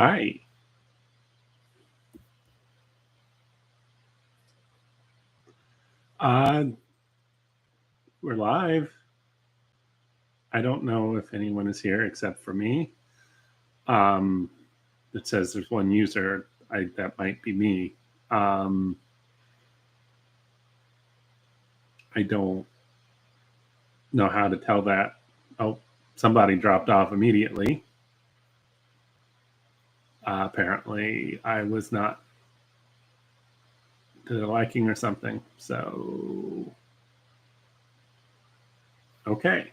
Hi. Uh, we're live. I don't know if anyone is here except for me. Um, it says there's one user. That might be me. Um, I don't know how to tell that. Oh, somebody dropped off immediately. Apparently, I was not to their liking or something. So, okay.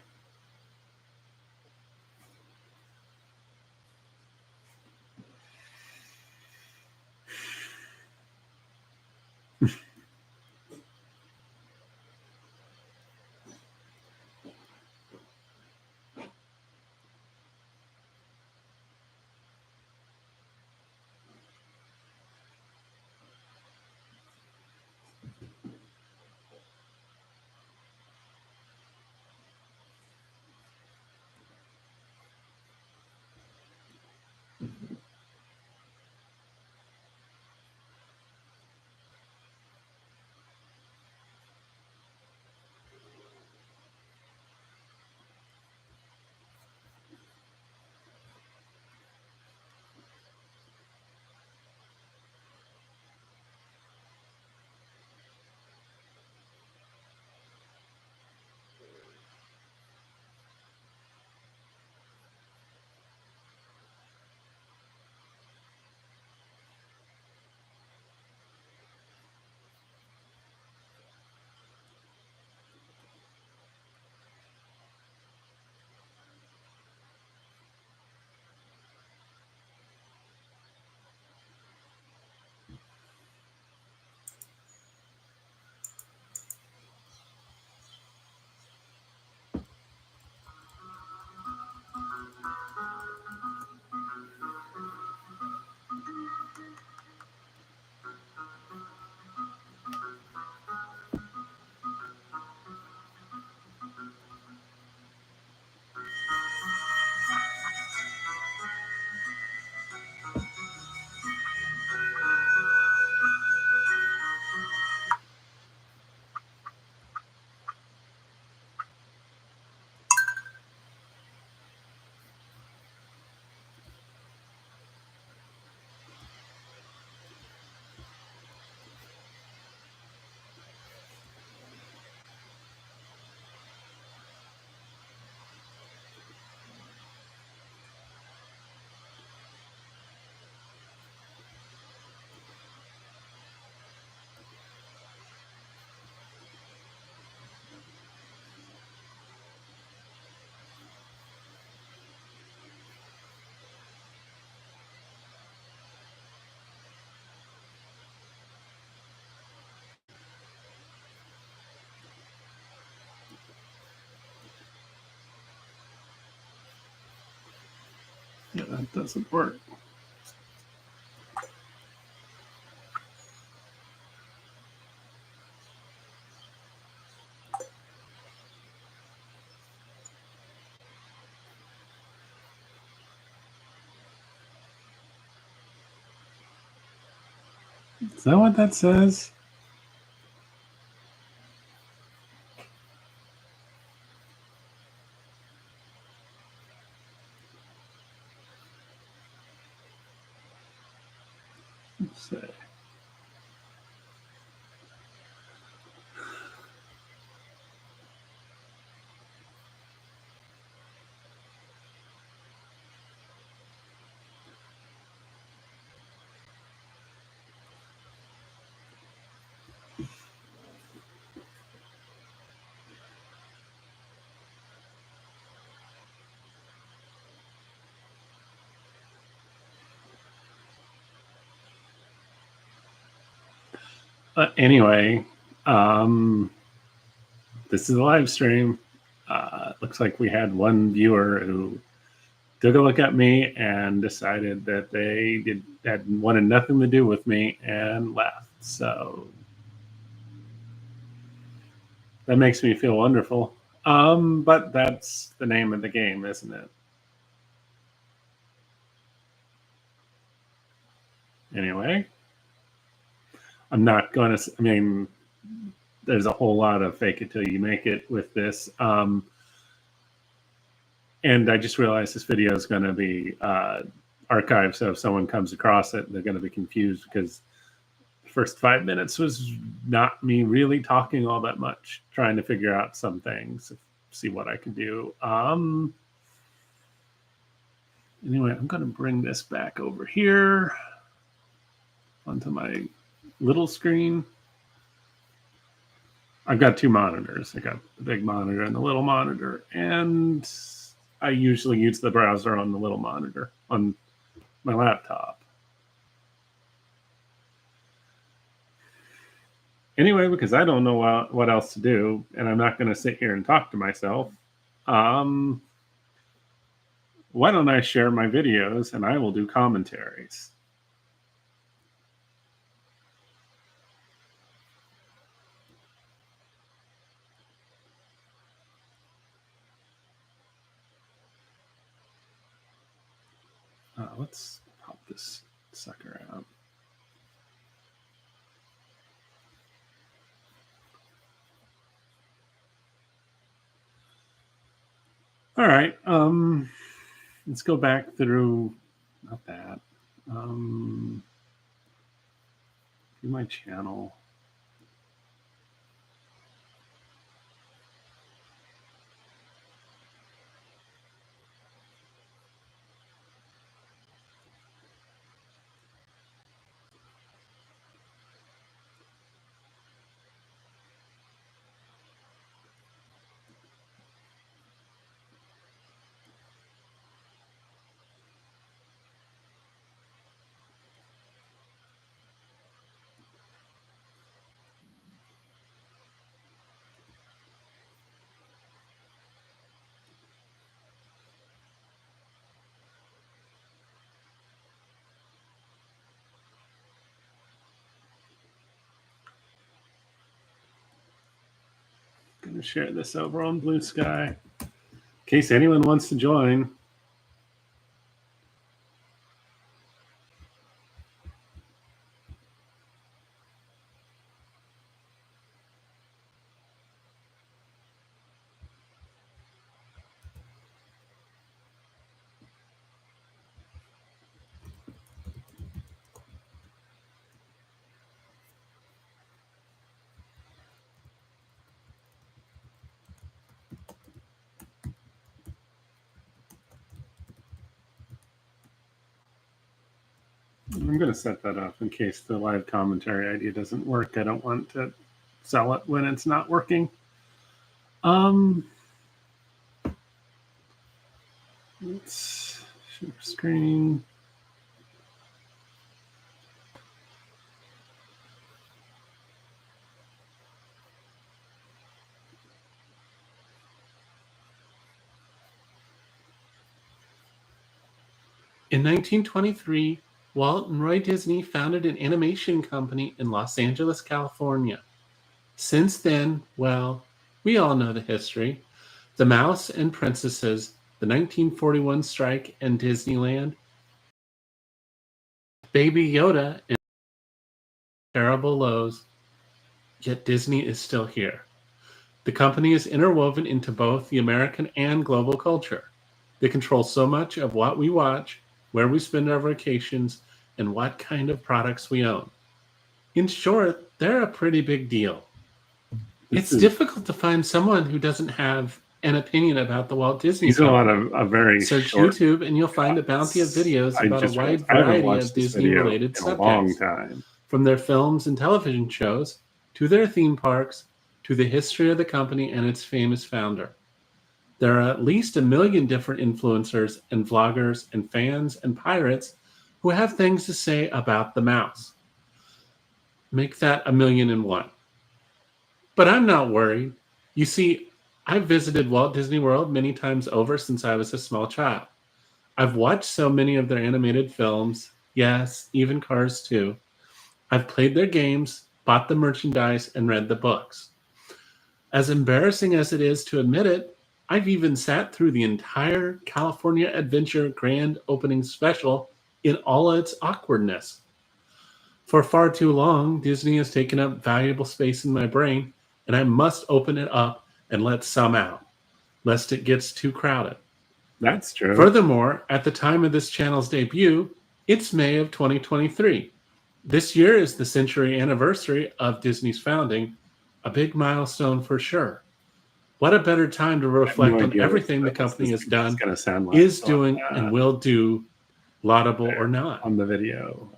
Yeah, that doesn't work. Is that what that says? Let's see. Anyway, this is a live stream. Looks like we had one viewer who took a look at me and decided that they had wanted nothing to do with me and left. So that makes me feel wonderful. But that's the name of the game, isn't it? Anyway, I'm not going to, I mean, there's a whole lot of fake it till you make it with this. And I just realized this video is going to be archived. So if someone comes across it, they're going to be confused because the first 5 minutes was not me really talking all that much, trying to figure out some things, see what I can do. Anyway, I'm going to bring this back over here onto my little screen. I've got two monitors. I got the big monitor and the little monitor, and I usually use the browser on the little monitor on my laptop. Anyway, because I don't know what else to do, and I'm not going to sit here and talk to myself, why don't I share my videos and I will do commentaries? Let's pop this sucker out. All right. Let's go back through, not that. Through my channel. I'm going to share this over on Blue Sky in case anyone wants to join. I'm going to set that up in case the live commentary idea doesn't work. I don't want to sell it when it's not working. Let's share screen. In 1923, Walt and Roy Disney founded an animation company in Los Angeles, California. Since then, well, we all know the history. The Mouse and Princesses, the 1941 strike and Disneyland, Baby Yoda, and terrible lows, yet Disney is still here. The company is interwoven into both the American and global culture. They control so much of what we watch, where we spend our vacations, and what kind of products we own. In short, they're a pretty big deal. It's difficult to find someone who doesn't have an opinion about the Walt Disney These are a lot Company. of very Search short YouTube and you'll find a bounty of videos I about a just wide realized I haven't variety watched of this video Disney-related in a long subjects, time. from their films and television shows, to their theme parks, to the history of the company and its famous founder. There are at least 1 million different influencers and vloggers and fans and pirates who have things to say about the mouse. Make that 1,000,001. But I'm not worried. You see, I've visited Walt Disney World many times over since I was a small child. I've watched so many of their animated films, yes, even Cars 2. I've played their games, bought the merchandise, and read the books. As embarrassing as it is to admit it, I've even sat through the entire California Adventure grand opening special in all its awkwardness. For far too long, Disney has taken up valuable space in my brain, and I must open it up and let some out, lest it gets too crowded. That's true. Furthermore, at the time of this channel's debut, it's May of 2023. This year is the century anniversary of Disney's founding, a big milestone for sure. What a better time to reflect on everything the company has done, is doing, and will do, laudable or not. On the video.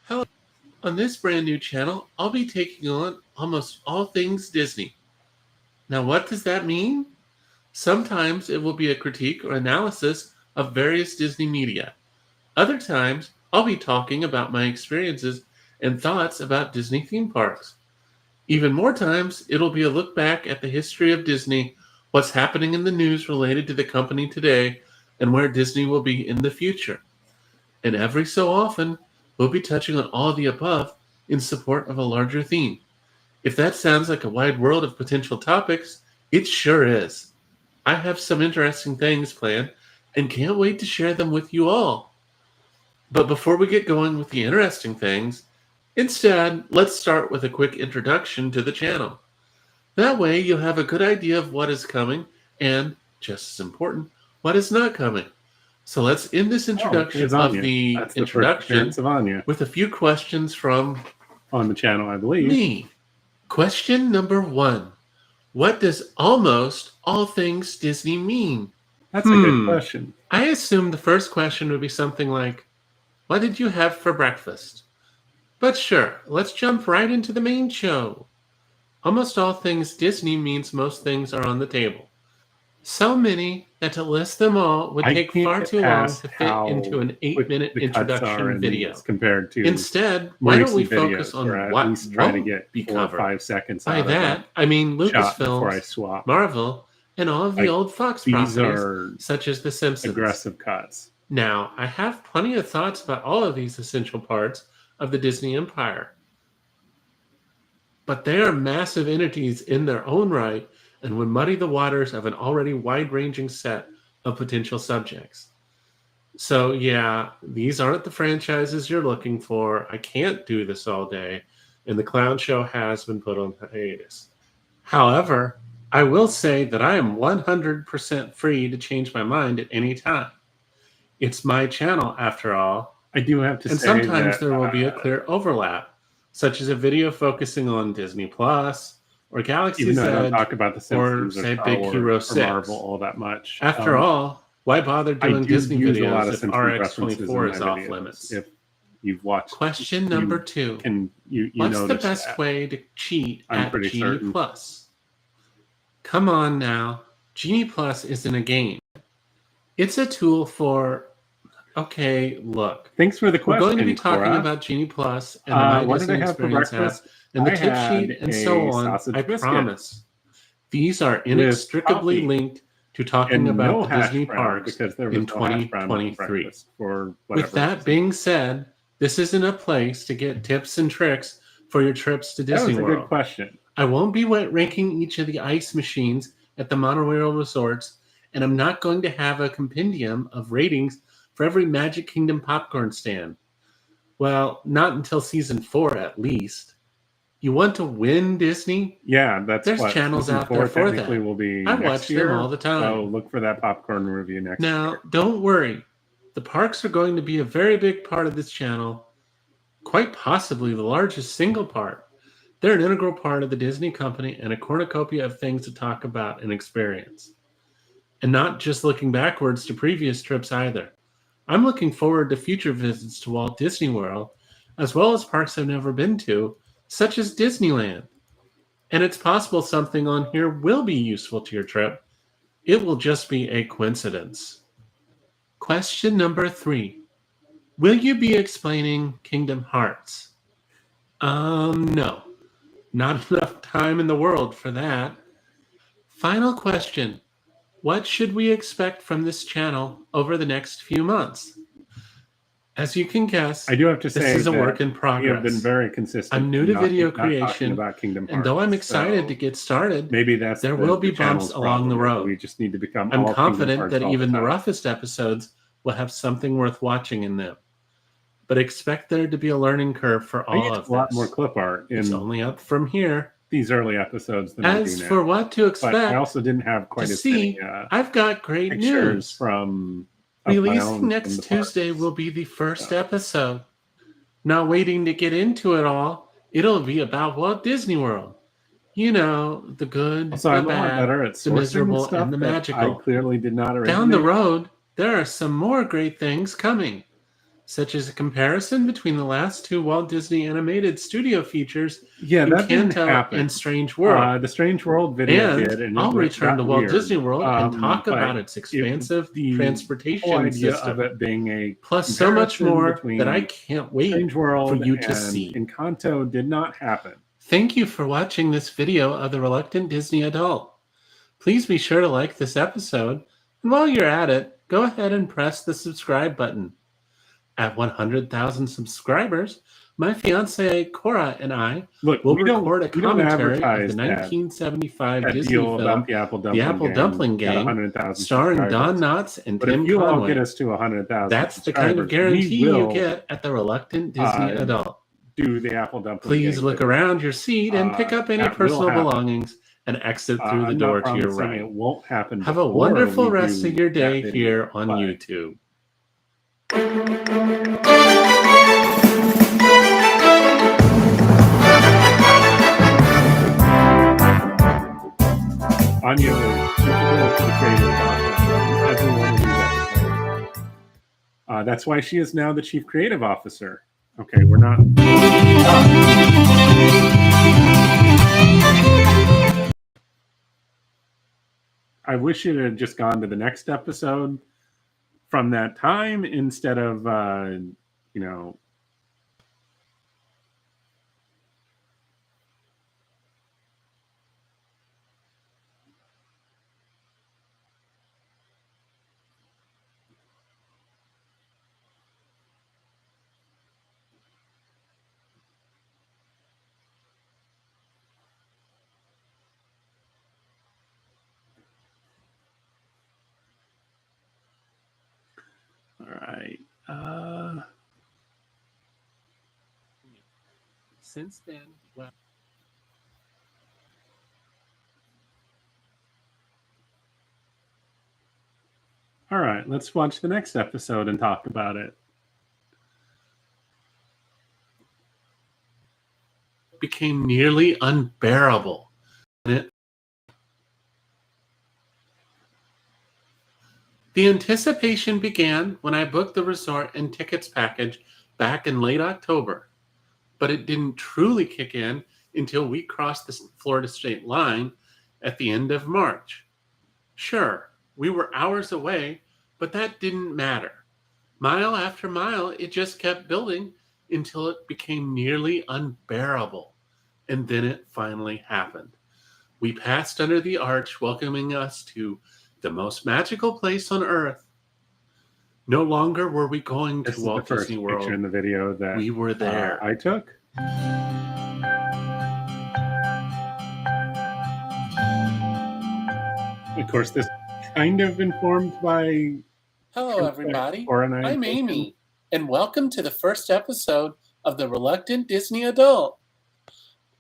Hello. On this brand new channel, I'll be taking on almost all things Disney. Now, what does that mean? Sometimes it will be a critique or analysis of various Disney media. Other times, I'll be talking about my experiences and thoughts about Disney theme parks. Even more times, it'll be a look back at the history of Disney, what's happening in the news related to the company today, and where Disney will be in the future. And every so often, we'll be touching on all of the above in support of a larger theme. If that sounds like a wide world of potential topics, it sure is. I have some interesting things planned and can't wait to share them with you all. But before we get going with the interesting things, instead, let's start with a quick introduction to the channel. That way, you'll have a good idea of what is coming and, just as important, what is not coming. So let's end this introduction with a few questions from on the channel, I believe. Me. Question number 1. What does almost all things Disney mean? That's a good question. I assumed the first question would be something like, what did you have for breakfast? But sure, let's jump right into the main show. Almost all things Disney means most things are on the table. So many that to list them all would take far too long to fit into an 8-minute introduction video. Compared to instead, why don't we focus on what won't to be covered? 5 seconds. By that, I mean Lucasfilm, Marvel, and all of the old Fox properties, such as The Simpsons. Aggressive cuts. Now, I have plenty of thoughts about all of these essential parts of the Disney empire. But they are massive entities in their own right and would muddy the waters of an already wide-ranging set of potential subjects. So yeah, these aren't the franchises you're looking for. I can't do this all day, and the clown show has been put on hiatus. However, I will say that I am 100% free to change my mind at any time. It's my channel, after all. I do have to say and sometimes there will be a clear overlap, such as a video focusing on Disney Plus or Galaxy's Edge, I don't talk about the Simpsons or say Big Hero 6 or Marvel all that much. After all, why bother doing Disney videos if RX-24 is off limits? If you've watched. Question number 2. What's the best way to cheat at Genie Plus? Come on now. Genie Plus isn't a game. It's a tool for... Okay, look. Thanks for the question. We're going to be talking about Genie Plus and the My Disney Experience app and the tip sheet and so on. I promise. These are inextricably linked to talking about the Disney parks in 2023. With that being said, this isn't a place to get tips and tricks for your trips to Disney World. That was a good question. I won't be ranking each of the ice machines at the monorail resorts, and I'm not going to have a compendium of ratings for every Magic Kingdom popcorn stand. Well, not until season 4 at least. You want to win Disney? Yeah, there's channels out there for that. Will be I watch them all the time. So look for that popcorn review next year. Now, don't worry. The parks are going to be a very big part of this channel, quite possibly the largest single part. They're an integral part of the Disney company and a cornucopia of things to talk about and experience. And not just looking backwards to previous trips either. I'm looking forward to future visits to Walt Disney World, as well as parks I've never been to, such as Disneyland. And it's possible something on here will be useful to your trip. It will just be a coincidence. Question number 3. Will you be explaining Kingdom Hearts? No. Not enough time in the world for that. Final question. What should we expect from this channel over the next few months? As you can guess, I do have to say this is a that work in we have been progress. very consistent. I'm new in to not- video not talking creation, about Kingdom and though I'm Hearts, excited so to get started, maybe that's there the- will be the bumps channel's along the problem. road. We just need to become I'm all Kingdom confident Hearts that all even the time. roughest episodes will have something worth watching in them. But expect there to be a learning curve for I all used of a lot this. more clip art It's in only up from here. these early episodes than I do As now. for what to But I expect, also didn't have quite to as see, many I've got great pictures news. from of my Releasing own from next the Tuesday parks. will be the first So. episode. Not waiting to get into it all, it'll be about Walt Disney World. You know, the good, So the I'm a lot bad, better at the sourcing miserable, stuff and the that I magical. clearly did not originate. Down the road, there are some more great things coming, such as a comparison between the last two Walt Disney Animated Studio features, Yeah, that didn't Encanto happen. and Strange World. The Strange World video And did, and I'll return to Walt weird. Disney World and talk but about its expansive the whole transportation idea system, of it being a plus so much comparison more between that I can't wait Strange World for you to and see. Encanto did not happen. Thank you for watching this video of The Reluctant Disney Adult. Please be sure to like this episode, and while you're at it, go ahead and press the subscribe button. At 100,000 subscribers, my fiancée Cora and I will record a commentary of the 1975 Disney film about the Apple Dumpling Gang, starring Don Knotts and but Tim if you all Conway. get us to 100,000, That's the kind of guarantee you get at The Reluctant Disney Adult. Do the Apple Dumpling Please Gang look around your seat and pick up any personal belongings and exit through the door to your right. It won't happen. Have a wonderful rest of your day here on YouTube. Anya is the creative officer. Everyone will do that. That's why she is now the chief creative officer. Okay, we're not. I wish it had just gone to the next episode from that time instead of, you know. All right. Since then, well. All right, let's watch the next episode and talk about it. Became nearly unbearable. The anticipation began when I booked the resort and tickets package back in late October, but it didn't truly kick in until we crossed the Florida state line at the end of March. Sure, we were hours away, but that didn't matter. Mile after mile, it just kept building until it became nearly unbearable. And then it finally happened. We passed under the arch, welcoming us to the most magical place on earth. No longer were we going to Walt Disney World. Picture in the video that we were there. I took. Of course, this kind of informed by. Hello, everybody. I'm Amy, and welcome to the first episode of The Reluctant Disney Adult.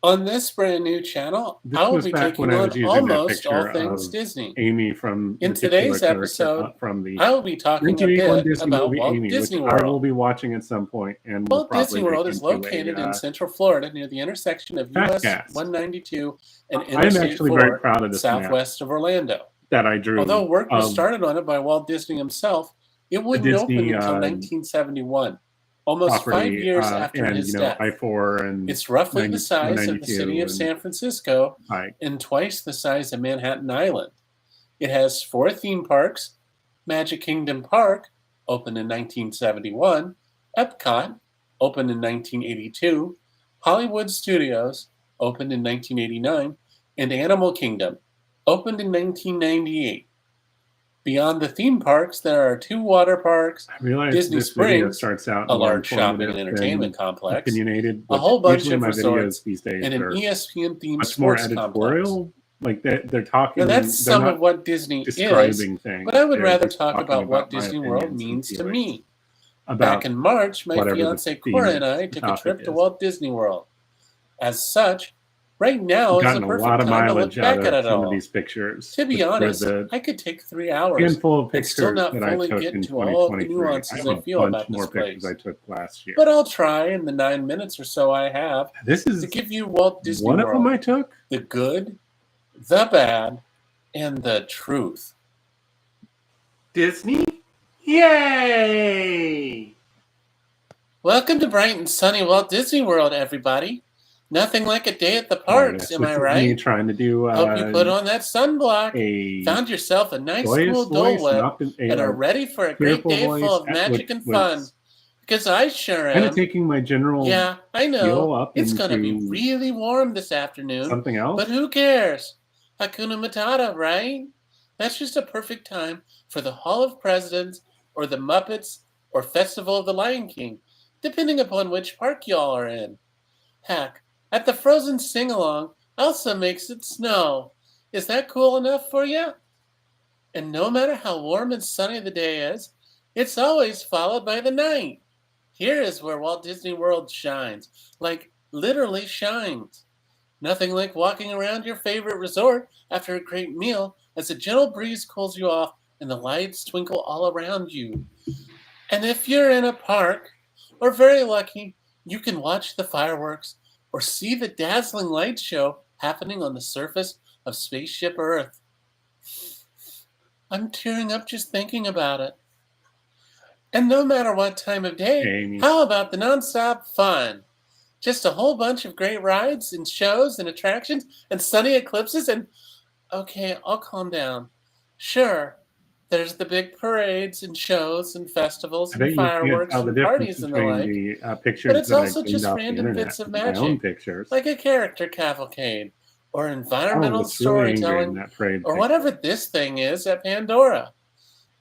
On this brand new channel, I will be taking on almost all things Disney. Amy from in today's episode, I will be talking a bit about Walt Disney World. I will be watching at some point. And Walt Disney World is located in Central Florida near the intersection of US 192 and Interstate 4, southwest of Orlando. That I drew. Although work was started on it by Walt Disney himself, it wouldn't open until 1971. Almost 5 years after his death. I-4 and it's roughly the size of the city of San Francisco and twice the size of Manhattan Island. It has 4 theme parks: Magic Kingdom Park, opened in 1971, Epcot, opened in 1982, Hollywood Studios, opened in 1989, and Animal Kingdom, opened in 1998. Beyond the theme parks, there are 2 water parks, I realize Disney this video Springs, starts out a more large shopping and informative entertainment than complex, opinionated, a which whole bunch usually of my resorts, videos these days and an are ESPN-themed much more sports complex. editorial. Like they're Now, talking, that's they're some of not what Disney is, describing things. but I would They're rather just talk talking about what about my Disney World opinions and means to feelings me. Back about in March, my whatever the fiance theme Cora is, and I the took a topic trip to is. Walt Disney World. As such, right now I've is the gotten a perfect lot of time to look mileage out back at of it some of all. these pictures, To be which were honest, the I could take 3 hours handful of and still pictures not that I fully took get in into all of the 2023. I nuances have I a feel bunch about more this pictures place. I took last year. But I'll try in the 9 minutes or so I have This to is give you Walt Disney one of them World, I took. the good, the bad, and the truth. Disney? Yay! Welcome to bright and sunny Walt Disney World, everybody. Nothing like a day at the There it parks, is. am This I is me right? trying to do Hope you put on that sunblock, a found yourself a nice joyous cool Dole voice, Whip, not and are ready for a great fearful day full voice, of magic which and fun. was Because I sure kind of am. taking my general Yeah, I feel know. up It's going to be into really warm this afternoon, something else. but who cares? Hakuna Matata, right? That's just a perfect time for the Hall of Presidents or the Muppets or Festival of the Lion King, depending upon which park y'all are in. Heck, at the Frozen Sing-Along, Elsa makes it snow. Is that cool enough for you? And no matter how warm and sunny the day is, it's always followed by the night. Here is where Walt Disney World shines, like literally shines. Nothing like walking around your favorite resort after a great meal as a gentle breeze cools you off and the lights twinkle all around you. And if you're in a park, or very lucky, you can watch the fireworks or see the dazzling light show happening on the surface of Spaceship Earth. I'm tearing up just thinking about it. And no matter what time of day, Amy. how about the nonstop fun? Just a whole bunch of great rides and shows and attractions and sunny eclipses and okay, I'll calm down. Sure, there's the big parades and shows and festivals I and bet you can't fireworks tell the and difference parties and the between like, the but pictures it's that I also cleaned just off the random internet bits of and my own magic, pictures. like a character cavalcade or Oh, environmental it's really angry in storytelling that parade or picture. whatever this thing is at Pandora.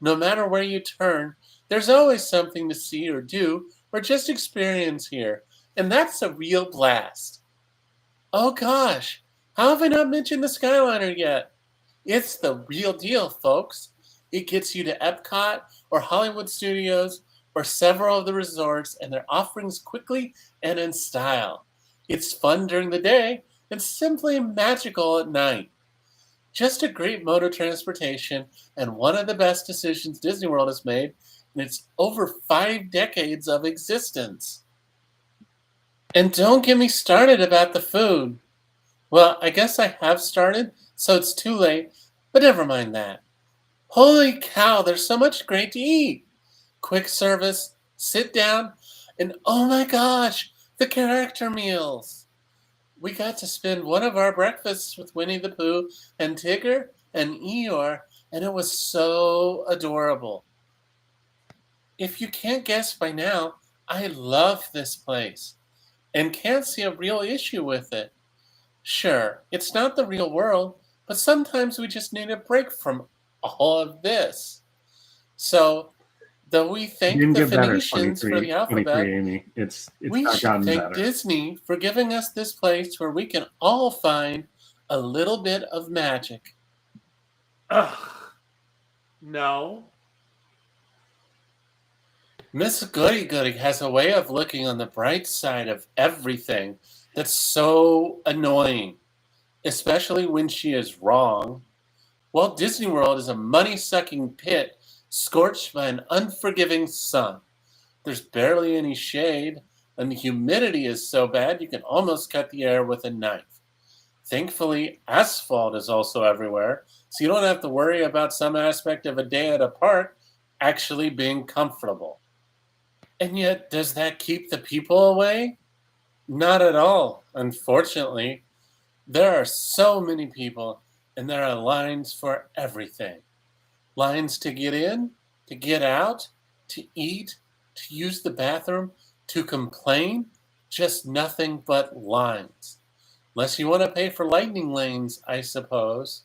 No matter where you turn, there's always something to see or do or just experience here, and that's a real blast. Oh gosh, how have I not mentioned the Skyliner yet? It's the real deal, folks. It gets you to Epcot or Hollywood Studios or several of the resorts and their offerings quickly and in style. It's fun during the day and simply magical at night. Just a great mode of transportation and one of the best decisions Disney World has made in its over 5 decades of existence. And don't get me started about the food. Well, I guess I have started, so it's too late, but never mind that. Holy cow, there's so much great to eat. Quick service, sit down, and oh my gosh, the character meals. We got to spend one of our breakfasts with Winnie the Pooh and Tigger and Eeyore, and it was so adorable. If you can't guess by now, I love this place and can't see a real issue with it. Sure, it's not the real world, but sometimes we just need a break from all of this. So, though we It thank didn't the get better, Phoenicians for the alphabet, 23, Amy. It's we not should gotten thank better. Disney for giving us this place where we can all find a little bit of magic. Ugh. No. Miss Goody Goody has a way of looking on the bright side of everything that's so annoying, especially when she is wrong. Walt Disney World is a money-sucking pit scorched by an unforgiving sun. There's barely any shade, and the humidity is so bad you can almost cut the air with a knife. Thankfully, asphalt is also everywhere, so you don't have to worry about some aspect of a day at a park actually being comfortable. And yet, does that keep the people away? Not at all, unfortunately. There are so many people, and there are lines for everything. Lines to get in, to get out, to eat, to use the bathroom, to complain. Just nothing but lines. Unless you want to pay for lightning lanes, I suppose.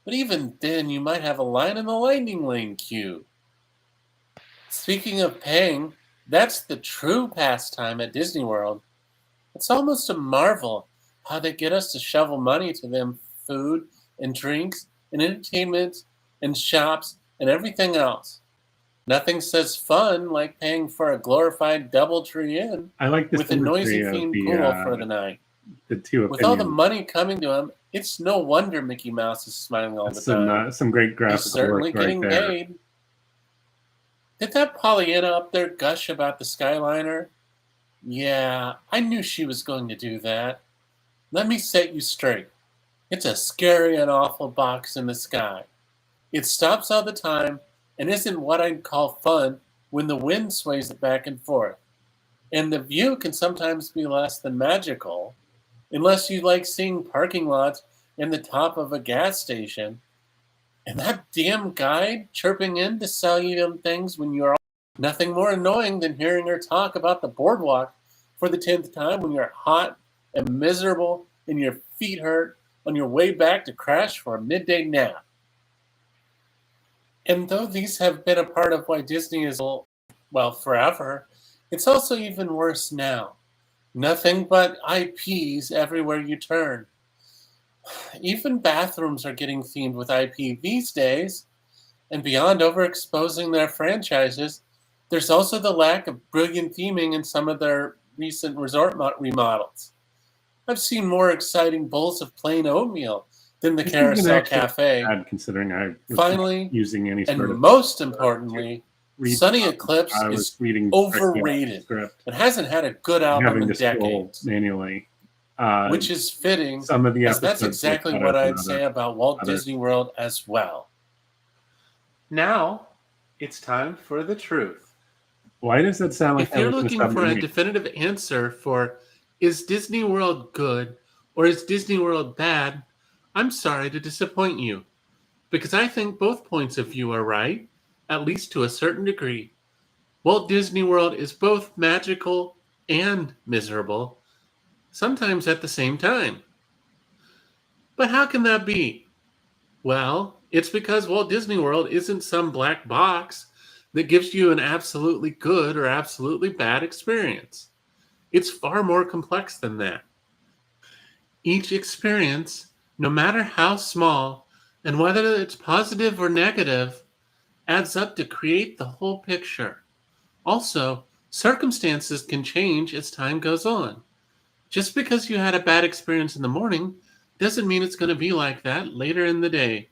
But even then, you might have a line in the lightning lane queue. Speaking of paying, that's the true pastime at Disney World. It's almost a marvel how they get us to shovel money to them food and drinks and entertainment and shops and everything else. Nothing says fun like paying for a glorified DoubleTree Inn I like this with a noisy imagery of themed pool for the the night. two With all the opinions. money coming to him, it's no wonder Mickey Mouse is smiling all the time. Some great He's graphical certainly work right getting there. paid. Did that Pollyanna up there gush about the Skyliner? Yeah, I knew she was going to do that. Let me set you straight. It's a scary and awful box in the sky. It stops all the time and isn't what I'd call fun when the wind sways it back and forth. And the view can sometimes be less than magical, unless you like seeing parking lots and the top of a gas station. And that damn guide chirping in to sell you them things when you're nothing more annoying than hearing her talk about the boardwalk for the 10th time when you're hot and miserable and your feet hurt on your way back to crash for a midday nap. And though these have been a part of why Disney is, well, forever, it's also even worse now. Nothing but IPs everywhere you turn. Even bathrooms are getting themed with IP these days. And beyond overexposing their franchises, there's also the lack of brilliant theming in some of their recent resort remodels. I've seen more exciting bowls of plain oatmeal than the This is an Carousel actual Cafe. ad, considering I was Finally, using any sort and of most importantly, read- Sunny Eclipse I was is reading overrated. script, It hasn't had a good album having in to scroll decades, manually. which is fitting, Some of the as that's episodes exactly were cut what out I'd of say about Walt other- Disney World as well. Now, it's time for the truth. Why does that sound like If that you're was looking Mr. for a Meat? definitive answer for is Disney World good or is Disney World bad, I'm sorry to disappoint you. Because I think both points of view are right, at least to a certain degree. Walt Disney World is both magical and miserable, sometimes at the same time. But how can that be? Well, it's because Walt Disney World isn't some black box that gives you an absolutely good or absolutely bad experience. It's far more complex than that. Each experience, no matter how small, and whether it's positive or negative, adds up to create the whole picture. Also, circumstances can change as time goes on. Just because you had a bad experience in the morning doesn't mean it's going to be like that later in the day.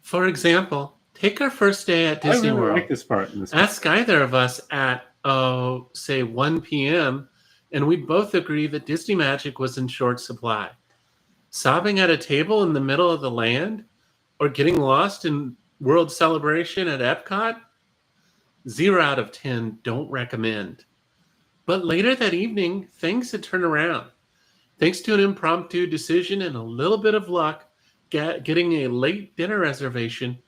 For example, take our first day at I Disney really World. like this part in this. Ask either of us at, say 1 p.m., and we'd both agree that Disney Magic was in short supply. Sobbing at a table in the middle of the land, or getting lost in World Celebration at Epcot? 0 out of 10, don't recommend. But later that evening, things had turned around. Thanks to an impromptu decision and a little bit of luck, getting a late dinner reservation,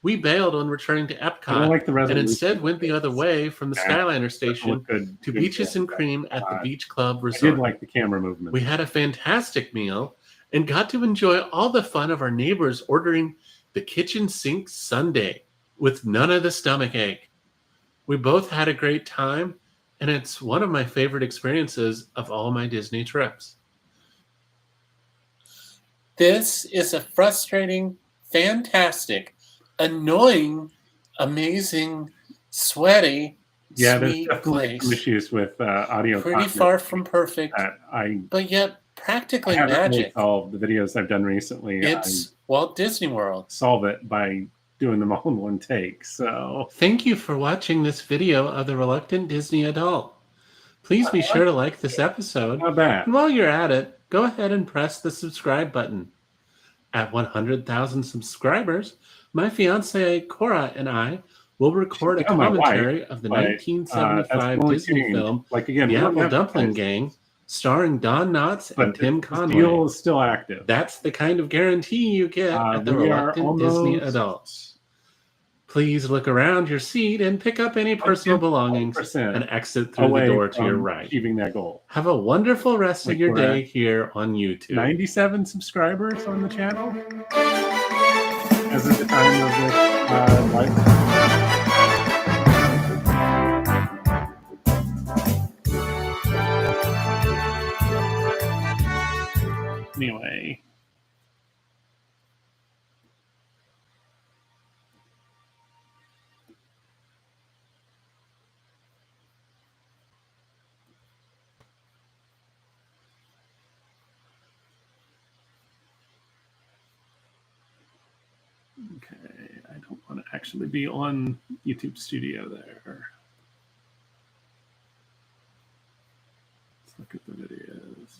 we bailed on returning to I don't Epcot like the and resolution. instead went the other way from the Yeah. Skyliner station to Beaches and Cream at the Beach Club I Resort. did like the camera movement. We had a fantastic meal and got to enjoy all the fun of our neighbors ordering the kitchen sink sundae with none of the stomach ache. We both had a great time, and it's one of my favorite experiences of all my Disney trips. This is a frustrating, fantastic, annoying, amazing, sweaty, yeah, there's sweet definitely some place. issues with audio. Pretty content far from perfect, that I but yet practically haven't really magic. solved. The videos I've done recently, It's Walt Disney I World. solve it by doing them all in one take. So Thank you for watching this video of The Reluctant Disney Adult. Please be sure to like this episode. not bad. And while you're at it, go ahead and press the subscribe button. At 100,000 subscribers, my fiancée Cora and I will record a She's not my wife, commentary of the but, 1975 that's only Disney changed. film Like again, The we don't Apple have Dumpling guys, Gang, starring Don Knotts but and Tim the Conway. deal is still active. That's the kind of guarantee you get at the we are Reluctant Disney almost Adult. Please look around your seat and pick up any personal belongings 100% and exit through the away door to your from right. achieving that goal. Have a wonderful rest of Like your we're day at here on YouTube. 97 subscribers on the channel. because of the time of this life. Anyway. Okay, I don't want to actually be on YouTube Studio there. Let's look at the videos.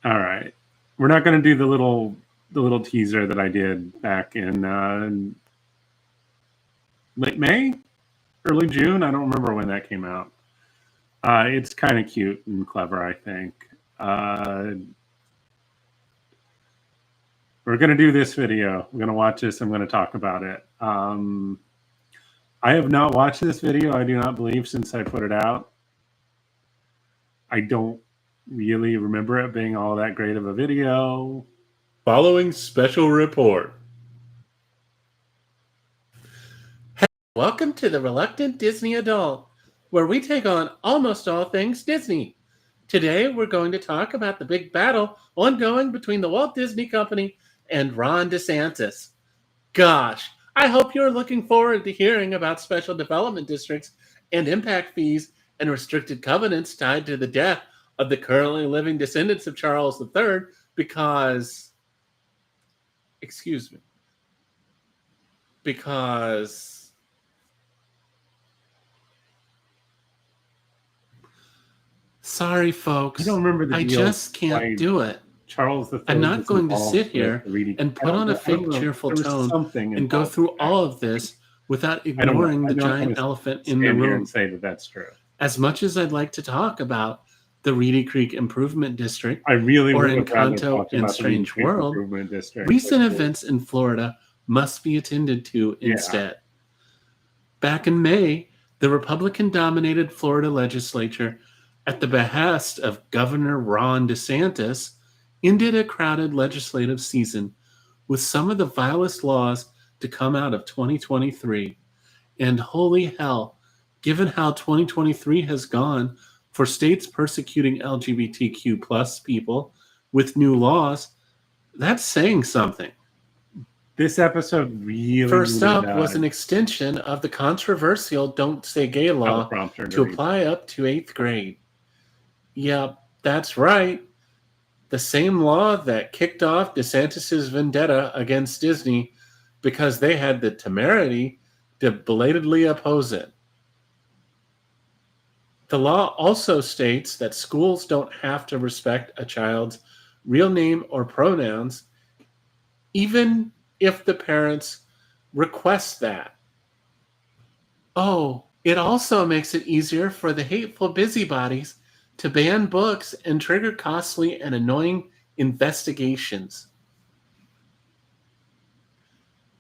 All right, we're not going to do the little teaser that I did back in late May, early June. I don't remember when that came out. It's kind of cute and clever, I think. We're going to do this video. We're going to watch this. I'm going to talk about it. I have not watched this video, I do not believe, since I put it out. I don't really remember it being all that great of a video. Following special report. Hey, welcome to the Reluctant Disney Adult, where we take on almost all things Disney. Today, we're going to talk about the big battle ongoing between the Walt Disney Company and Ron DeSantis. Gosh, I hope you're looking forward to hearing about special development districts and impact fees and restricted covenants tied to the death of the currently living descendants of Charles III because, sorry, folks. I don't remember the I deal just can't do it. Charles III. I'm not going to sit here and put on a fake cheerful tone and go through all of this without ignoring the giant elephant in the room. And say that that's true. As much as I'd like to talk about the Reedy Creek Improvement District or Encanto and Strange World, recent events in Florida must be attended to instead. Back in May, the Republican-dominated Florida legislature, at the behest of Governor Ron DeSantis, ended a crowded legislative season with some of the vilest laws to come out of 2023. And holy hell, given how 2023 has gone for states persecuting LGBTQ plus people with new laws, that's saying something. This episode really... First up was an extension of the controversial Don't Say Gay law to apply up to 8th grade. Yep, that's right. The same law that kicked off DeSantis' vendetta against Disney because they had the temerity to belatedly oppose it. The law also states that schools don't have to respect a child's real name or pronouns, even if the parents request that. Oh, it also makes it easier for the hateful busybodies to ban books and trigger costly and annoying investigations.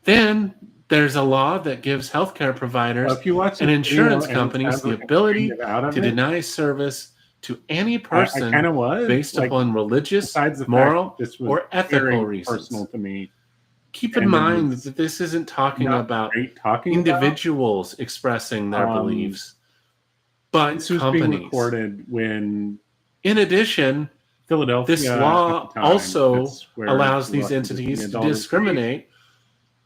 Then there's a law that gives healthcare providers and insurance companies the ability to deny service to any person based upon religious, moral, or ethical reasons. Personal to me. Keep in mind that this isn't talking about individuals expressing their beliefs, but this was companies. Being recorded when, in addition, Philadelphia, this law also allows these entities to discriminate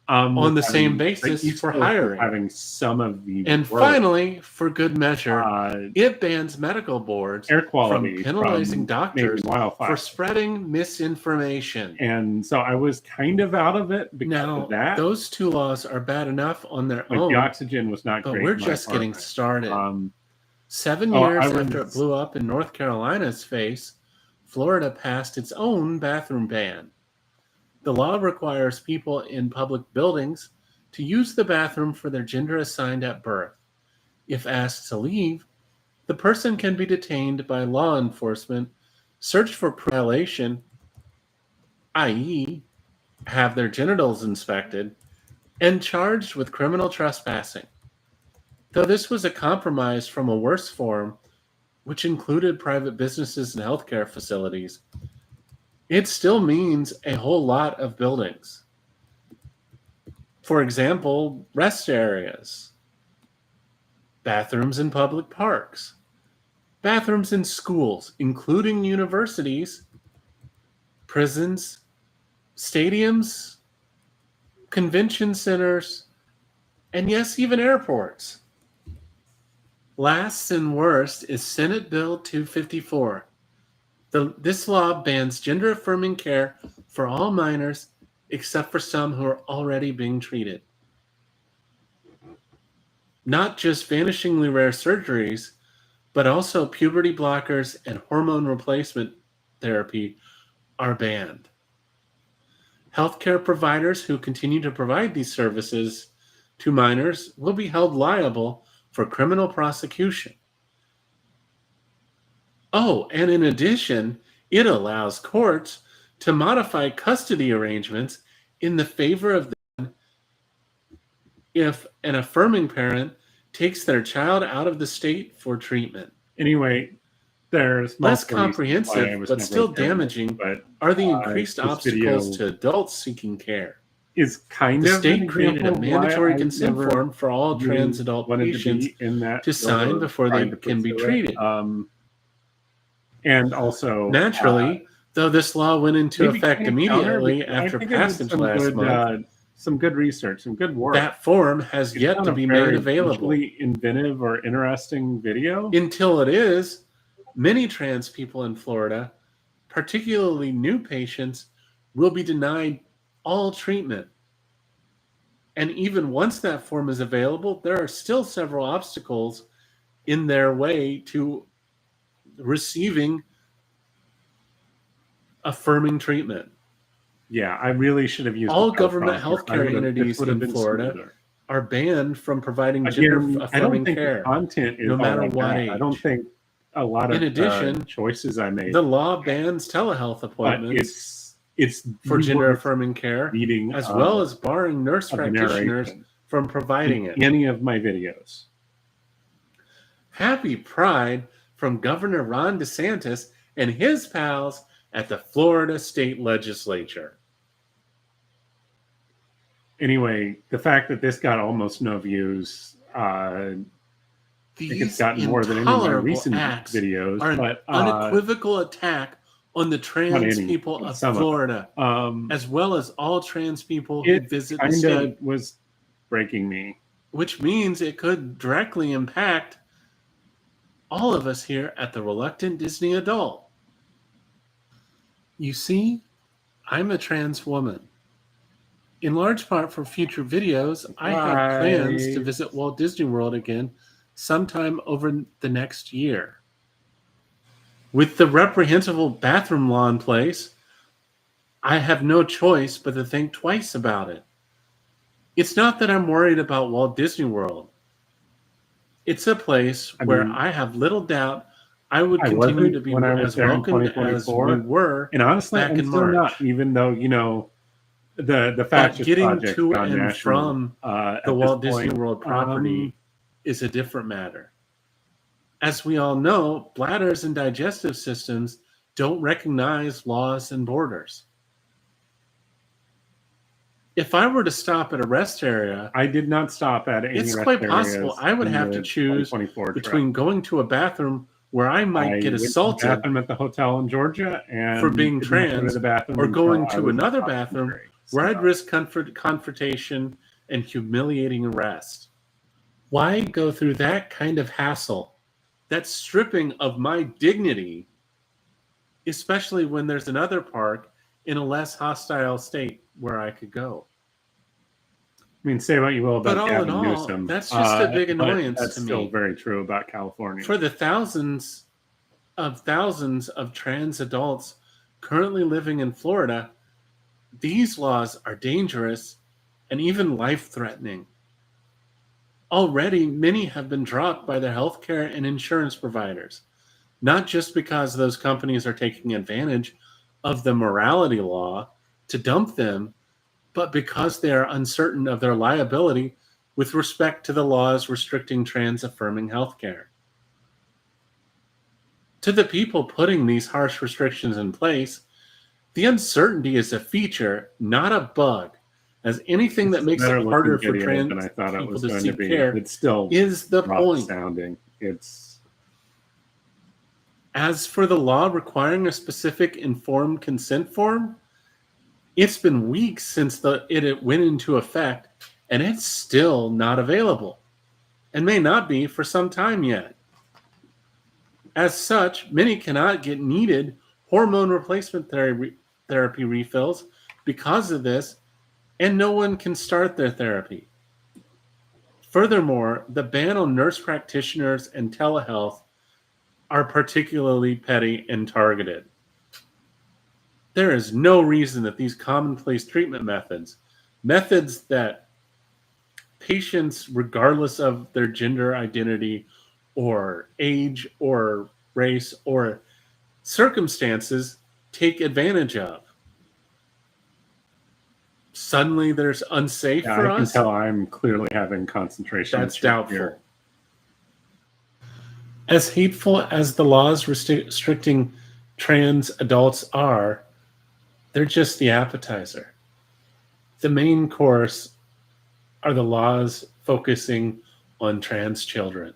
on the same basis for hiring. Having some of the and finally, for good measure, it bans medical boards from penalizing doctors for spreading misinformation. And so I was kind of out of it because of that. Those two laws are bad enough on their own. The oxygen was not great. But we're just getting started. 7 years after it blew up in North Carolina's face, Florida passed its own bathroom ban. The law requires people in public buildings to use the bathroom for their gender assigned at birth. If asked to leave, the person can be detained by law enforcement, searched for violation, i.e., have their genitals inspected, and charged with criminal trespassing. Though this was a compromise from a worse form, which included private businesses and healthcare facilities, it still means a whole lot of buildings. For example, rest areas, bathrooms in public parks, bathrooms in schools, including universities, prisons, stadiums, convention centers, and yes, even airports. Last and worst is Senate Bill 254. This law bans gender-affirming care for all minors except for some who are already being treated. Not just vanishingly rare surgeries, but also puberty blockers and hormone replacement therapy are banned. Healthcare providers who continue to provide these services to minors will be held liable for criminal prosecution. Oh, and in addition, it allows courts to modify custody arrangements in the favor of them if an affirming parent takes their child out of the state for treatment. Anyway, there's Less multiple reasons why I comprehensive, was but never still a fan of it, damaging, but are the increased this obstacles video to adults seeking care. is kind The of state an created a example of why mandatory I consent never form for all really trans adult wanted patients to be in that to sign field or before they tried to can be pursue it. treated. And also, Naturally, though this law went into maybe effect can't counter immediately because I after think I did passage some last good, month, some good research, some good work. that form has It's yet not to a be very made available. visually inventive or interesting video. Until it is, many trans people in Florida, particularly new patients, will be denied all treatment. And even once that form is available, there are still several obstacles in their way to receiving affirming treatment. Yeah, I really should have used All the government prompter. healthcare This entities would have in been Florida smoother. are banned from providing Again, I don't gender-affirming think the care. content is no all matter that what bad. I don't age. think a lot of In addition, choices I made, The law bans telehealth but appointments it's for the gender-affirming care, reading as well as barring nurse of the practitioners narration from providing it. in any of my videos. Happy Pride from Governor Ron DeSantis and his pals at the Florida State Legislature. Anyway, the fact that this got almost no views, I think it's These gotten more than any of my intolerable recent acts videos. are an But unequivocal attack on the trans any, people of some of them. Florida, as well as all trans people who it visit the kind state, of was breaking me. which means it could directly impact all of us here at the Reluctant Disney Adult. You see, I'm a trans woman. In large part for future videos, I have plans to Right. visit Walt Disney World again sometime over the next year. With the reprehensible bathroom law in place, I have no choice but to think twice about it. It's not that I'm worried about Walt Disney World. It's a place where I have little doubt I would I continue wasn't to be when I was as there in welcomed as 2024. we were. And honestly, back I'm in still March. not, even though, the But fascist getting project's to gone and national, from at the this Walt Disney point. World property is a different matter. As we all know, bladders and digestive systems don't recognize laws and borders. If I were to stop at a rest area, I did not stop at any it's rest quite areas possible I would in have the to choose 2024 trip. between going to a bathroom where I might I get went to the assaulted bathroom at the hotel in Georgia and for being did not go to trans, the bathroom or until going I to was another across the bathroom country. where I'd So, risk confrontation and humiliating arrest. Why go through that kind of hassle? That's stripping of my dignity, especially when there's another park in a less hostile state where I could go. I mean, say what you will But about all in Gavin all, Newsom. that's just a big but annoyance that's to still me. very true about California. For the thousands of trans adults currently living in Florida, these laws are dangerous and even life-threatening. Already, many have been dropped by their healthcare and insurance providers, not just because those companies are taking advantage of the morality law to dump them, but because they are uncertain of their liability with respect to the laws restricting trans-affirming healthcare. To the people putting these harsh restrictions in place, the uncertainty is a feature, not a bug, as anything that It's makes better it harder looking for video trans than I thought it people was to going to seek be. care It's still is the rough point. sounding. It's As for the law requiring a specific informed consent form, it's been weeks since it went into effect, and it's still not available, and may not be for some time yet. As such, many cannot get needed hormone replacement therapy refills because of this, and no one can start their therapy. Furthermore, the ban on nurse practitioners and telehealth are particularly petty and targeted. There is no reason that these commonplace treatment methods that patients, regardless of their gender identity or age or race or circumstances, take advantage of. Suddenly there's unsafe yeah, for I can us. tell I'm clearly having concentration. That's issues doubtful. here. As hateful as the laws restricting trans adults are, they're just the appetizer. The main course are the laws focusing on trans children.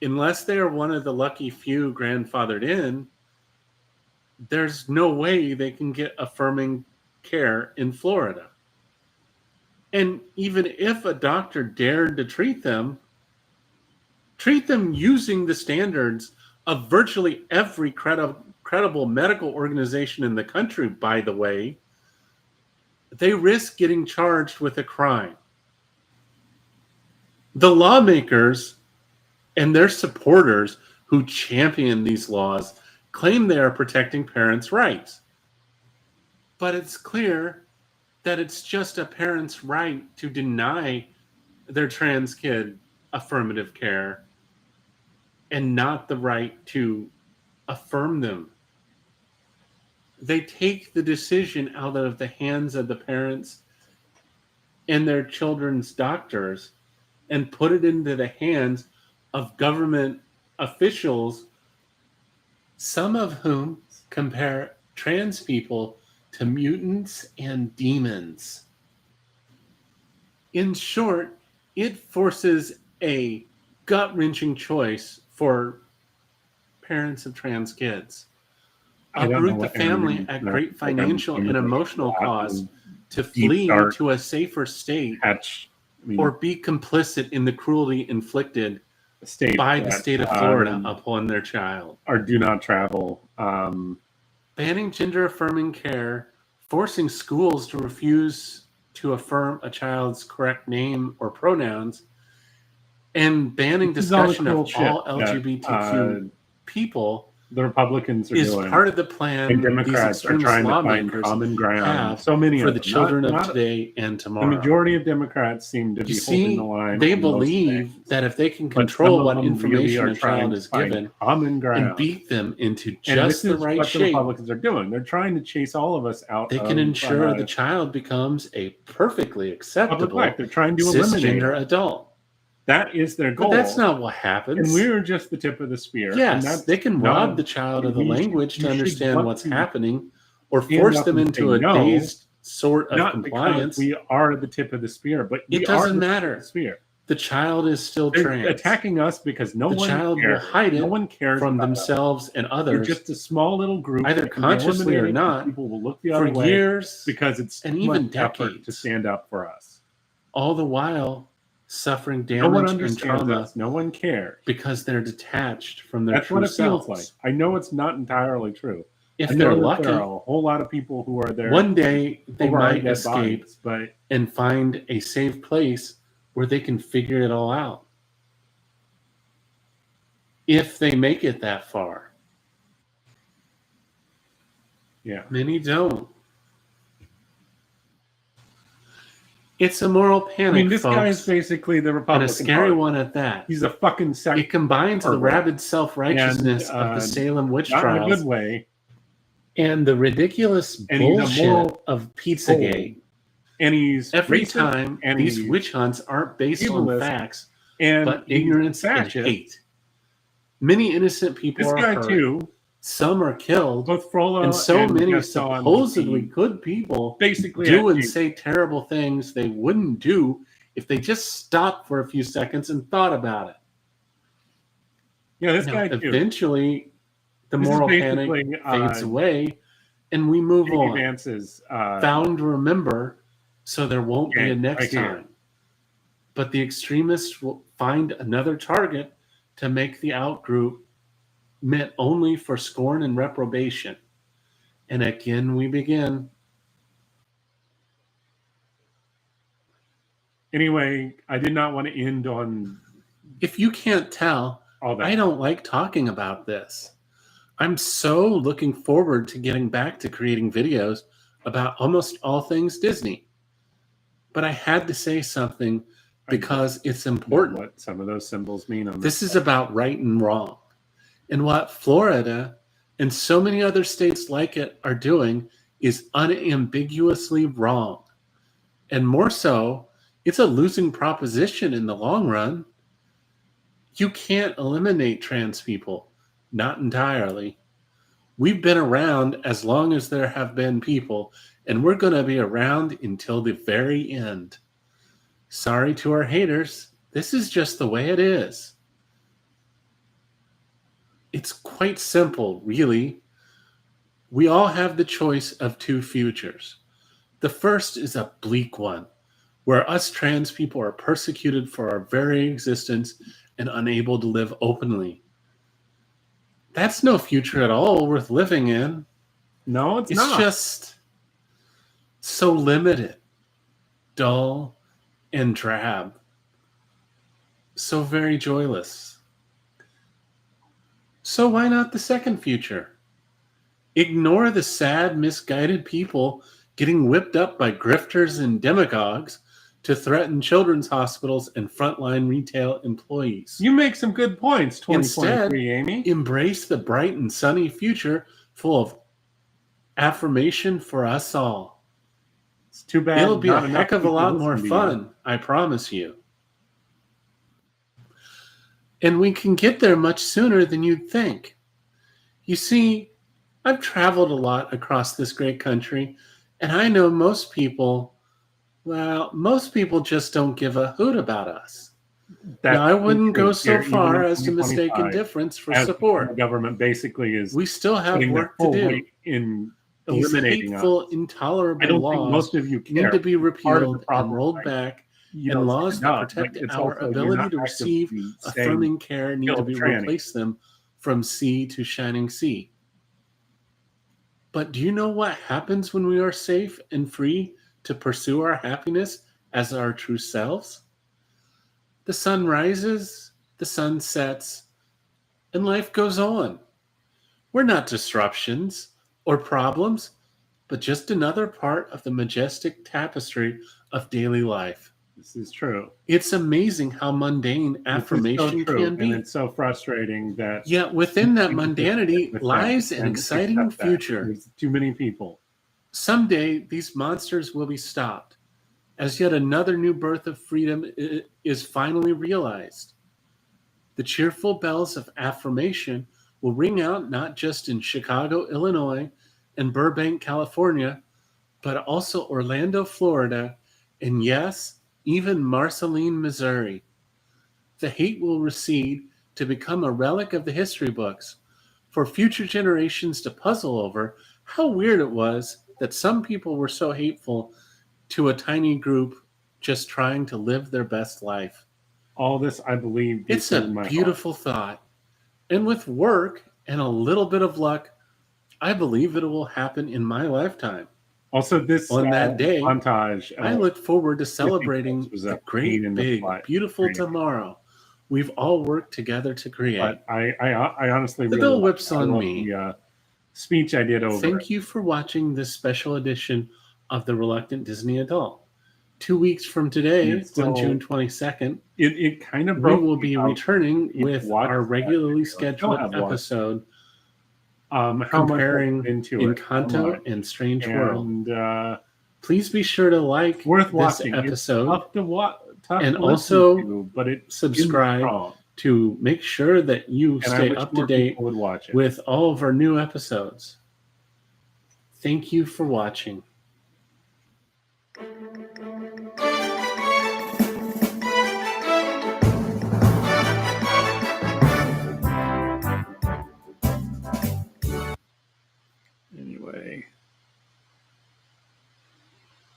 Unless they are one of the lucky few grandfathered in, there's no way they can get affirming care in Florida. And even if a doctor dared to treat them using the standards of virtually every credible medical organization in the country, by the way, they risk getting charged with a crime. The lawmakers and their supporters who champion these laws claim they are protecting parents' rights. But it's clear that it's just a parent's right to deny their trans kid affirmative care and not the right to affirm them. They take the decision out of the hands of the parents and their children's doctors and put it into the hands of government officials, some of whom compare trans people to mutants and demons. In short, it forces a gut-wrenching choice for parents of trans kids. I don't know Uproot the what family Aaron at means. great financial and emotional cost to deep, flee dark to a safer state, patch. I mean, or be complicit in the cruelty inflicted state by the that, state of Florida upon their child. Or do not travel. Banning gender-affirming care, forcing schools to refuse to affirm a child's correct name or pronouns, and banning This is all the discussion cool of shit all that, LGBTQ people the Republicans are is doing, part of the plan and these Democrats are extremist trying to find lawmakers common ground. have So many for of the them. children Not of today and the tomorrow. majority of Democrats seem to be You holding see, the line. they on most believe things. that if they can But some control of what them really information are a trying child to is find given common ground. and beat them into And just this the is right what the shape, Republicans are doing. They're trying to chase all of us out. they can ensure the child becomes a perfectly acceptable life. They're trying to eliminate cisgender it. adult. That is their goal. But that's not what happens. And we're just the tip of the spear. And Yes, that's they can not- rob the child of the language to you should understand want what's to happening, or stand force up them and into say a no, dazed sort of not compliance. because we are the tip of the spear, but It we doesn't are the matter. Tip of the spear. The child is still They're trans. attacking us because no The one child will cares. hide it No one cares from about us. themselves and We're others just a small little group, either that can be consciously or eliminated, and not, people will look the for other way years because it's and too even much effort to decades. stand up for us. all the while suffering No one damage and understands trauma us. No one cares. because they're detached from their That's true what it feels selves. like. I know it's not entirely true. If I know they're that lucky, there are a whole lot of people who are there. one day they over our might dead escape bodies, but and find a safe place where they can figure it all out. If they make it that far. yeah, Many don't. It's a moral I panic, mean, this guy is folks, basically the and Republican a scary Party. one at that. He's a fucking It sect, combines the pervert. rabid self-righteousness And, of the Salem witch not in a trials good way. and the ridiculous And he's a bullshit moral of Pizzagate. And he's Every racist, time and these he's witch hunts aren't based on ableist, facts, and but he's ignorance and fascist. hate. Many innocent people This are guy hurt, too some are killed, Both Frollo and so many Gaston supposedly Leap good people basically do had and to- say terrible things they wouldn't do if they just stopped for a few seconds and thought about it. Yeah, this Now, guy too. eventually, the This is moral panic basically, fades away, and we move J.D. on. Vance's Found to remember, so there won't be a gang, next right here. time. But the extremists will find another target to make the outgroup meant only for scorn and reprobation. And again we begin. Anyway, I did not want to end on If you can't tell, all that. I don't like talking about this. I'm so looking forward to getting back to creating videos about almost all things Disney. But I had to say something because it's important. What some of those symbols mean on This is about right and wrong. And what Florida and so many other states like it are doing is unambiguously wrong. And more so, it's a losing proposition in the long run. You can't eliminate trans people, not entirely. We've been around as long as there have been people, and we're going to be around until the very end. Sorry to our haters, this is just the way it is. It's quite simple, really. We all have the choice of two futures. The first is a bleak one, where us trans people are persecuted for our very existence and unable to live openly. That's no future at all worth living in. No, it's It's not. just so limited, dull, and drab. So very joyless. So why not the second future? Ignore the sad, misguided people getting whipped up by grifters and demagogues to threaten children's hospitals and frontline retail employees. You make some good points, Instead, 2023, Amy. Embrace the bright and sunny future full of affirmation for us all. It's too bad. It'll be a not enough heck of a people lot listen more to you. fun, I promise you. And we can get there much sooner than you'd think. You see, I've traveled a lot across this great country, and I know most people just don't give a hoot about us. That's Now, I wouldn't true go so here, even far in as to mistake 2025, indifference for as the support. government basically is We still have putting their work to full do. weight in These eliminating hateful, us. intolerable I don't think laws most of you care. need to be Part of the repealed problem, and rolled right? back, You and don't laws stand that up, protect but it's our also you're ability not to receive actively saying, affirming care need to kill be trannies. replace them from sea to shining sea. But do you know what happens when we are safe and free to pursue our happiness as our true selves? The sun rises, the sun sets, and life goes on. We're not disruptions or problems, but just another part of the majestic tapestry of daily life. This is true. It's amazing how mundane This is affirmation so true, can be. and it's so frustrating that Yet within that people just mundanity stick with lies that an and exciting accept that. future. There's too many people. Someday these monsters will be stopped, as yet another new birth of freedom is finally realized. The cheerful bells of affirmation will ring out not just in Chicago, Illinois, and Burbank, California, but also Orlando, Florida, and yes, even Marceline, Missouri. The hate will recede to become a relic of the history books for future generations to puzzle over how weird it was that some people were so hateful to a tiny group just trying to live their best life. All this, I believe, It's deep a in my beautiful thought. And with work and a little bit of luck, I believe it will happen in my lifetime. heart. Also, this On that day, montage. I look forward to celebrating was a the great, pain in the big, butt. beautiful Creating. tomorrow we've all worked together to create. But I honestly The really bill love- whips I on love me. The speech I did over. Thank you for watching this special edition of The Reluctant Disney Adult. 2 weeks from today, It's still- on June 22nd, It kind of we broke will me be how- returning you with watched our that regularly video. scheduled Still have watched. episode how much comparing went into it, how Encanto much. and Strange World. And Please be sure to like worth this watching. episode, It's tough to watch, tough and to listen also to, but it subscribe strong. to make sure that you And I stay wish up to more date people would watch it. with all of our new episodes. Thank you for watching. Anyway,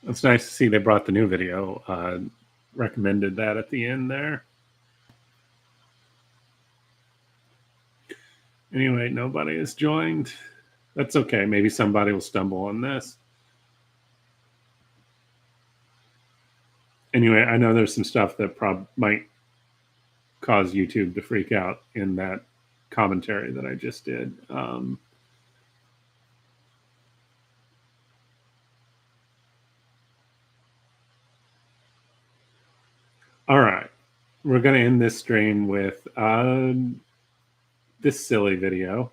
it's nice to see they brought the new video. Recommended that at the end there. Anyway, nobody has joined. That's okay. Maybe somebody will stumble on this. Anyway, I know there's some stuff that might cause YouTube to freak out in that commentary that I just did. All right. We're going to end this stream with this silly video.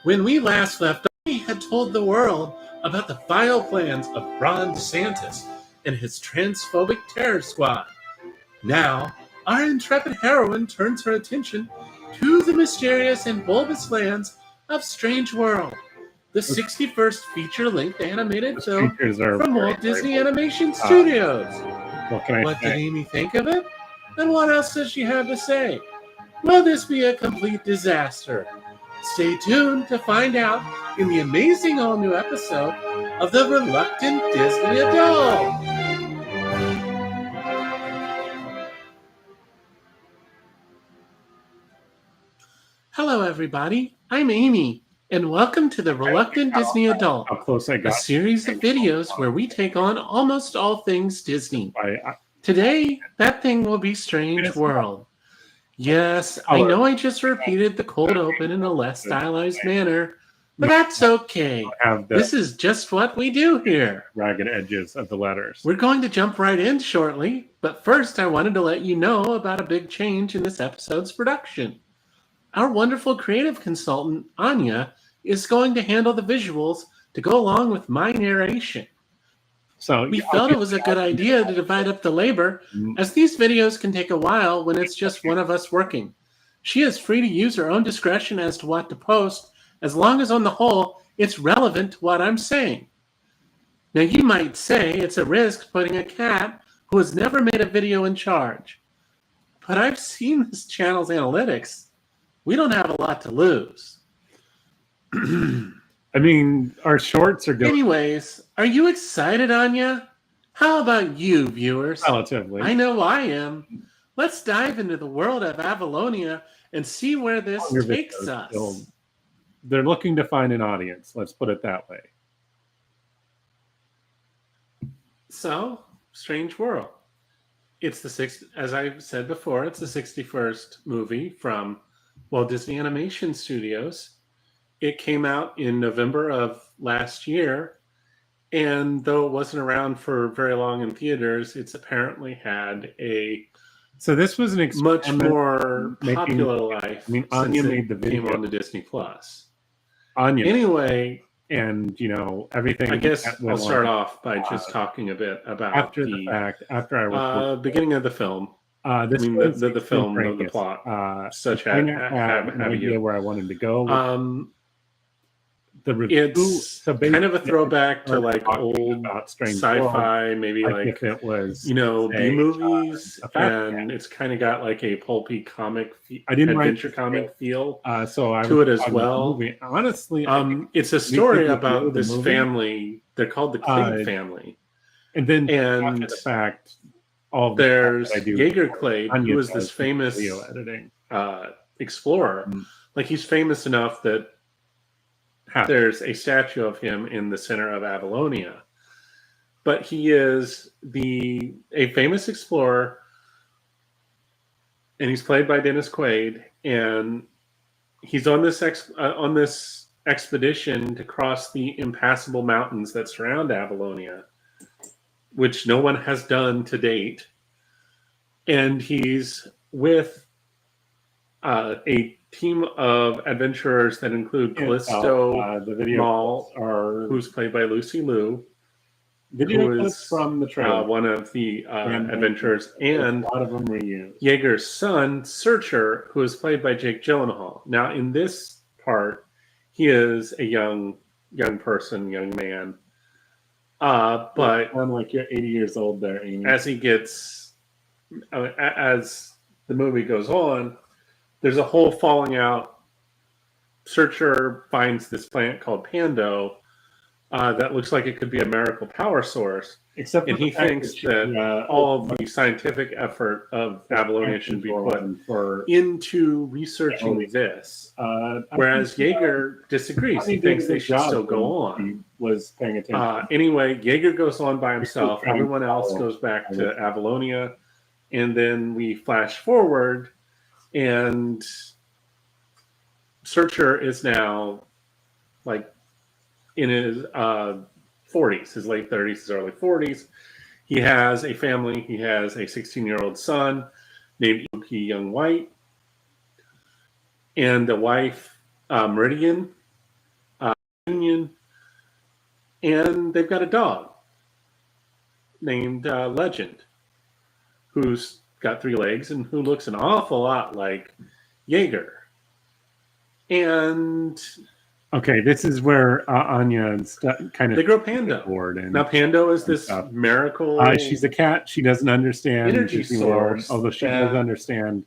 When we last left, we had told the world about the vile plans of Ron DeSantis and his transphobic terror squad. Now, our intrepid heroine turns her attention to the mysterious and bulbous lands of Strange World, the 61st feature-length animated film from Walt Disney Animation Studios. What can I What say? did Amy think of it? And what else does she have to say? Will this be a complete disaster? Stay tuned to find out in the amazing all-new episode of The Reluctant Disney Adult. Hello, everybody. I'm Amy, and welcome to The Reluctant Disney Adult, How close I a got. series of videos where we take on almost all things Disney. I Today, that thing will be Strange World. Yes, I know I just repeated the cold open in a less stylized manner, but that's okay. have the This is just what we do here. ragged edges of the letters. We're going to jump right in shortly, but first I wanted to let you know about a big change in this episode's production. Our wonderful creative consultant, Anya, is going to handle the visuals to go along with my narration. So We felt it was a good idea to divide up the labor, as these videos can take a while when it's just one of us working. She is free to use her own discretion as to what to post, as long as on the whole, it's relevant to what I'm saying. Now you might say it's a risk putting a cat who has never made a video in charge. But I've seen this channel's analytics. We don't have a lot to lose. I mean, our shorts are doing Anyways, are you excited, Anya? How about you, viewers? relatively. I know I am. Let's dive into the world of Avalonia and see where this Your takes videos us. still- They're looking to find an audience. Let's put it that way. So, Strange World. It's the sixth, as I've said before, it's the 61st movie from Walt Disney Animation Studios. It came out in November of last year, and though it wasn't around for very long in theaters, it's apparently had a So this was an much experiment. more making- popular life. I mean, since Anya it made the came video. on to Disney Plus. Anya, Anyway, and everything. I guess that went I'll start on off by just talking a bit about after the fact. After I was beginning of the film. this I mean, was the film, the extemporaneous. plot. Such I have have an have idea you. where I wanted to go. With the review. It's So kind of a basically, throwback to like talking old about Strange World, sci-fi, maybe like like if it was, B say, movies, a fat and cat. it's kind of got like a pulpy comic, I didn't write adventure the comic feel. so I to was it as talking about the well. movie. Honestly, It's a story review about the this movie. family. They're called the Kling family, and then and after the fact, all of the there's stuff that I do Jaeger for Clade, Anya who is does this for famous video editing. explorer. Mm. Like he's famous enough that How? there's a statue of him in the center of Avalonia. But he is a famous explorer, and he's played by Dennis Quaid, and he's on this expedition to cross the impassable mountains that surround Avalonia, which no one has done to date. And he's with a team of adventurers that include Callisto the video Maul, are who's played by Lucy Liu, Video who clips is from the trailer. one of the And adventurers, and a lot of them reused. Yeager's son, Searcher, who is played by Jake Gyllenhaal. Now, in this part, he is a young person, young man. But I'm like, you're 80 years old there, Amy. as he gets, as the movie goes on, there's a whole falling out. Searcher finds this planet called Pando that looks like it could be a miracle power source. Except And for he the fact thinks she, that all of the scientific effort of Avalonia should be put for into researching this. Whereas Yeager disagrees. He thinks they should still go on. He was paying attention. Anyway, Yeager goes on by himself. trying to Everyone else follow. goes back to Avalonia. And then we flash forward, and Searcher is now like in his 40s, his late 30s, his early 40s. He has a family. He has a 16-year-old son named Yuki Young White and a wife, Meridian Union, and they've got a dog named Legend, who's got 3 legs and who looks an awful lot like Yeager. And Okay, this is where Anya kind of they grow Pando. bored. And Now Pando is this stuff. miracle. she's a cat. She doesn't understand Energy Disney World, source although she that- does understand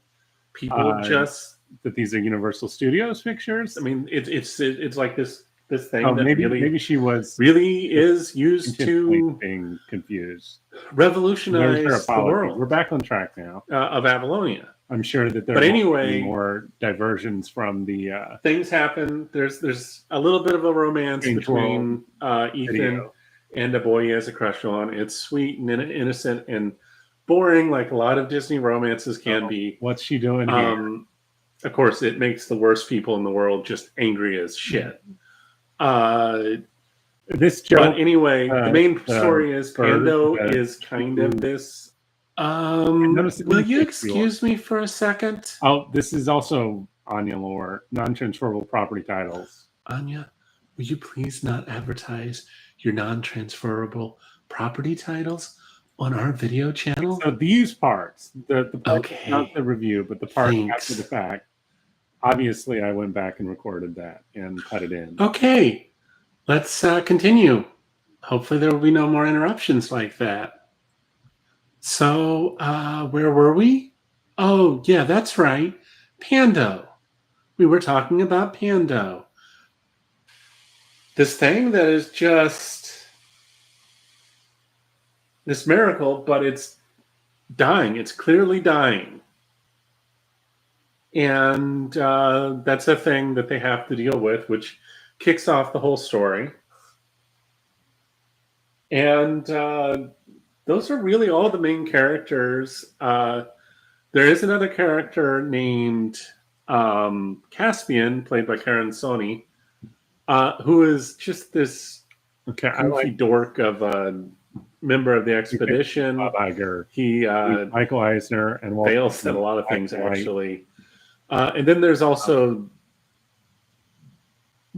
people just. that these are Universal Studios pictures. I mean, it's like this thing Oh, that maybe she was really is used intentionally to being confused. There's revolutionize her the apology. world We're back on track now. of Avalonia. I'm sure that there But will anyway- be more diversions from the Things happen. There's a little bit of a romance Strange between Ethan video. and a boy he has a crush on. It's sweet and innocent and boring, like a lot of Disney romances can be. What's she doing here? Of course, it makes the worst people in the world just angry as shit. This But joke. anyway, the main story is bird, Pando the- is kind of this. notice it Will didn't you take excuse me for a second? Oh, this is also Anya lore, non-transferable property titles. Anya, will you please not advertise your non-transferable property titles on our video channel? So these parts, the part, Okay. not the review, but the part Thanks. after the fact. Obviously, I went back and recorded that and cut it in. Okay, let's continue. Hopefully there will be no more interruptions like that. So, where were we? Oh, yeah, that's right. Pando. We were talking about Pando. This thing that is just this miracle, but it's dying. It's clearly dying. And that's a thing that they have to deal with, which kicks off the whole story. And those are really all the main characters. There is another character named Caspian, played by Karen Sony, who is just this Okay, I goofy like dork of a member of the expedition. Bob Iger, He Michael Eisner, and Walt fails at a lot of things, I like actually. And then there's also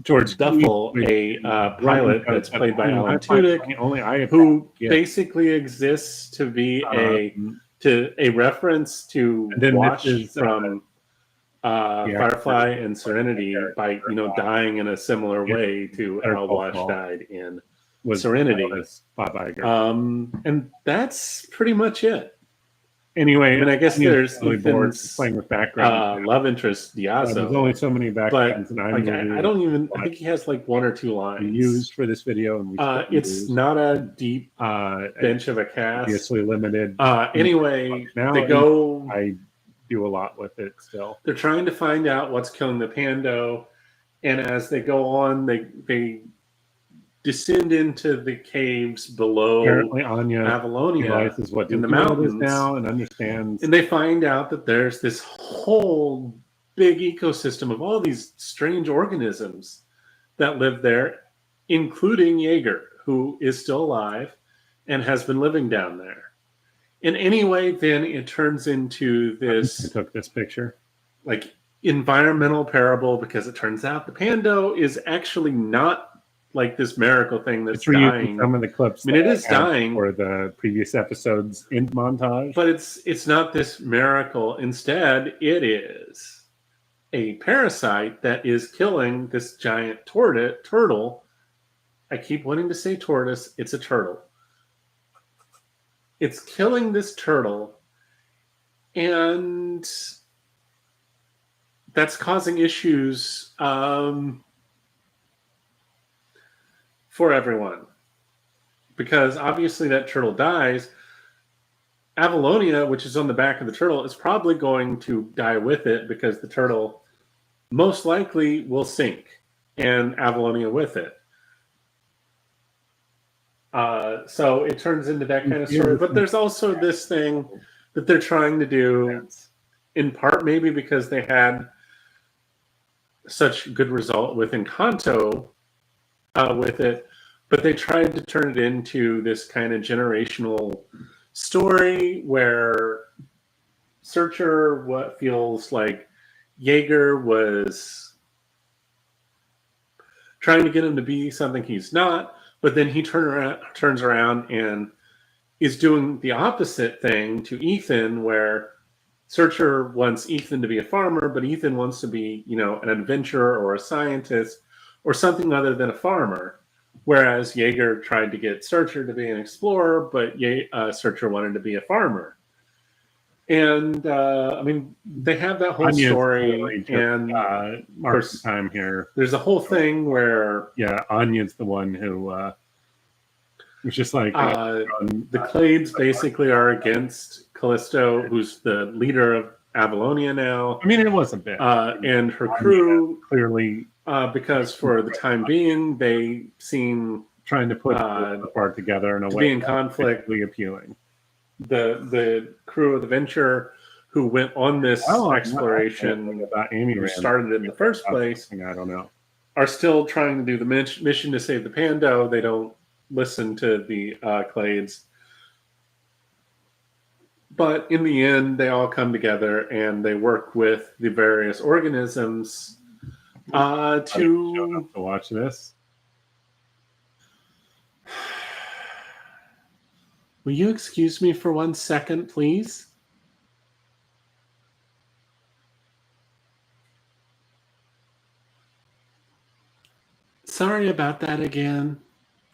George Duffel, Clooney, a pilot that's played by Alan Tudyk, Only I who Yeah. basically exists to be um, a reference to And then Wash this is, from Firefly and Serenity by dying in a similar way to Better how Call Wash Saul. died in was Serenity. Bob Iger. And that's pretty much it. Anyway, I mean, I guess Anya's there's really bored Ethan's playing with background. love interest There's Diazo, only so many backgrounds, and I'm like, really I don't even. I think he has like 1 or 2 lines. used for this video, and we still It's use. not a deep It's bench of a cast. obviously limited. Anyway, Now they go. I do a lot with it still. They're trying to find out what's killing the Pando, and as they go on, they descend into the caves below Apparently, Anya Avalonia, realizes what in the Disney World mountains. is now and understands. and they find out that there's this whole big ecosystem of all these strange organisms that live there, including Yeager, who is still alive and has been living down there. And anyway, then it turns into I this took this picture. like environmental parable, because it turns out the Pando is actually not like this miracle thing that's It's reusing dying. some of the clips. I mean, it that is I had dying. for the previous episodes in montage. But it's not this miracle. Instead, it is a parasite that is killing this giant turtle. I keep wanting to say tortoise. It's a turtle. It's killing this turtle, and that's causing issues for everyone. Because obviously that turtle dies. Avalonia, which is on the back of the turtle, is probably going to die with it because the turtle most likely will sink, and Avalonia with it. So it turns into that kind of story. But there's also this thing that they're trying to do, in part maybe because they had such good result with Encanto with it, but they tried to turn it into this kind of generational story where Searcher, what feels like Jaeger was trying to get him to be something he's not, but then he turns around and is doing the opposite thing to Ethan, where Searcher wants Ethan to be a farmer, but Ethan wants to be, an adventurer or a scientist or something other than a farmer. Whereas Jaeger tried to get Searcher to be an explorer, but Searcher wanted to be a farmer. And they have that whole story. And Mark's time here. There's a whole thing where Anya's the one who was just like the Clades basically are against Callisto, who's the leader of Avalonia now. I mean, it was a bit, and her crew clearly. Because for the time being, they seem trying to put the part together in a to way be in conflict. Appealing. The crew of the Venture, who went on this exploration about Amy, who started it in the first place, I don't know, are still trying to do the mission to save the Pando. They don't listen to the Clades. But in the end, they all come together and they work with the various organisms to watch this. Will you excuse me for 1 second, please? Sorry about that again.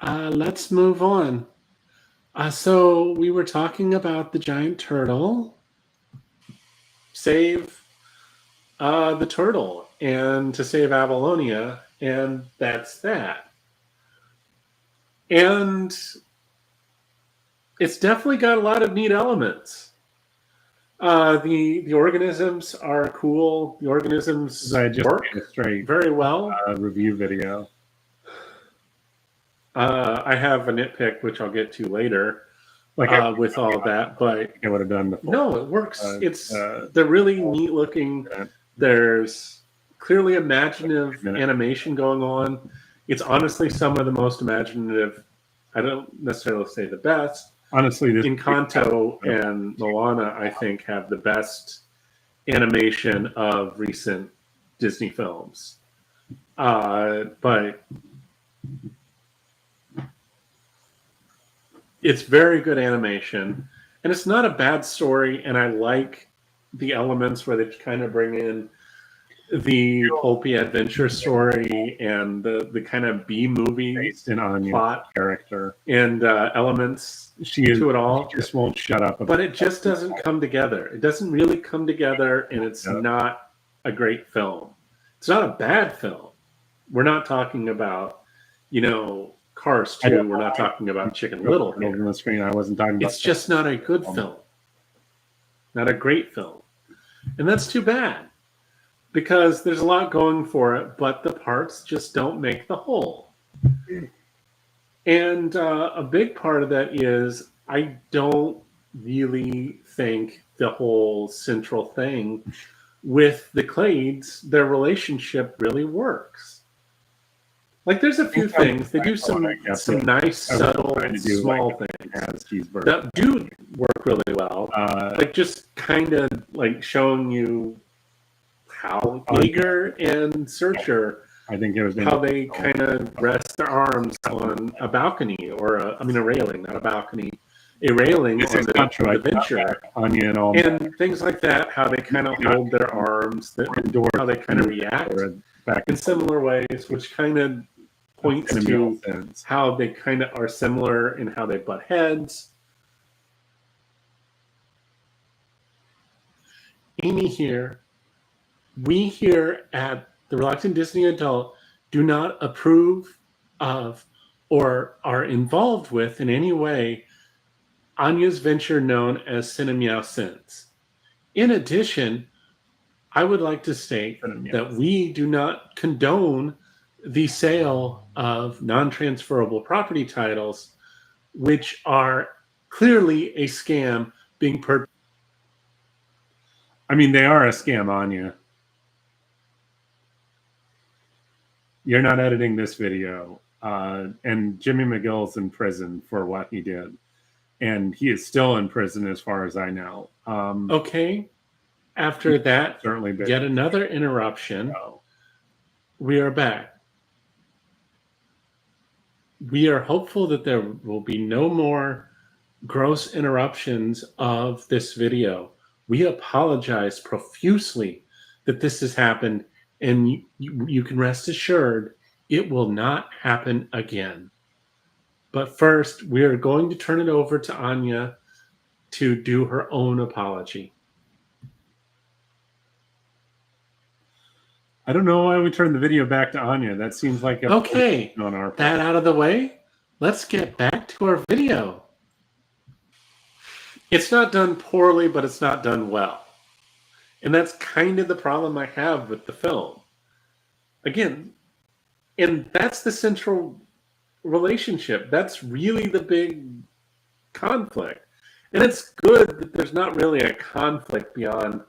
Let's move on. So we were talking about the giant turtle. Save the turtle and to save Avalonia, and that's that. And it's definitely got a lot of neat elements. The organisms are cool. The organisms work very well. Review video. I have a nitpick, which I'll get to later, with all of that. But I would have done before. No, it works. They're really neat looking. There's clearly imaginative animation going on. It's honestly some of the most imaginative. I don't necessarily say the best. Honestly, Encanto and Moana, I think, have the best animation of recent Disney films. But it's very good animation, and it's not a bad story. And I like the elements where they kind of bring in the pulpy adventure story and the kind of B-movie plot character and elements to it all. She just won't shut up. But it just doesn't come together. It doesn't really come together, and it's not a great film. It's not a bad film. We're not talking about, Cars 2. We're not talking about Chicken Little here. On the screen, I wasn't talking about. It's just not a good film. Not a great film. And that's too bad. Because there's a lot going for it, but the parts just don't make the whole. And a big part of that is I don't really think the whole central thing with the Clades, their relationship really works. Like, there's a few things. They do some nice, subtle, small things that do work really well. Like, just kind of, like, showing you how Jaeger and Searcher I think it was how they kind of rest their arms on a balcony or a railing, not a balcony, a railing This on is the, not true. the I venture. Anya and all And things like that, how they kind of hold their arms, how they kind of react back in similar ways, which kind of points to how they kind of are similar in how they butt heads. Amy here, we here at the Reluctant Disney Adult do not approve of or are involved with in any way Anya's venture known as Cinemeow Sins. In addition, I would like to state that we do not condone the sale of non-transferable property titles, which are clearly a scam being purchased. I mean, they are a scam, Anya. You're not editing this video. And Jimmy McGill's in prison for what he did. And he is still in prison as far as I know. Okay. After that, certainly yet another interruption. No. We are back. We are hopeful that there will be no more gross interruptions of this video. We apologize profusely that this has happened, and you can rest assured it will not happen again. But first, we are going to turn it over to Anya to do her own apology. I don't know why we turned the video back to Anya. That seems like okay. On our that out of the way, let's get back to our video. It's not done poorly, but it's not done well. And that's kind of the problem I have with the film. Again, and that's the central relationship. That's really the big conflict. And it's good that there's not really a conflict beyond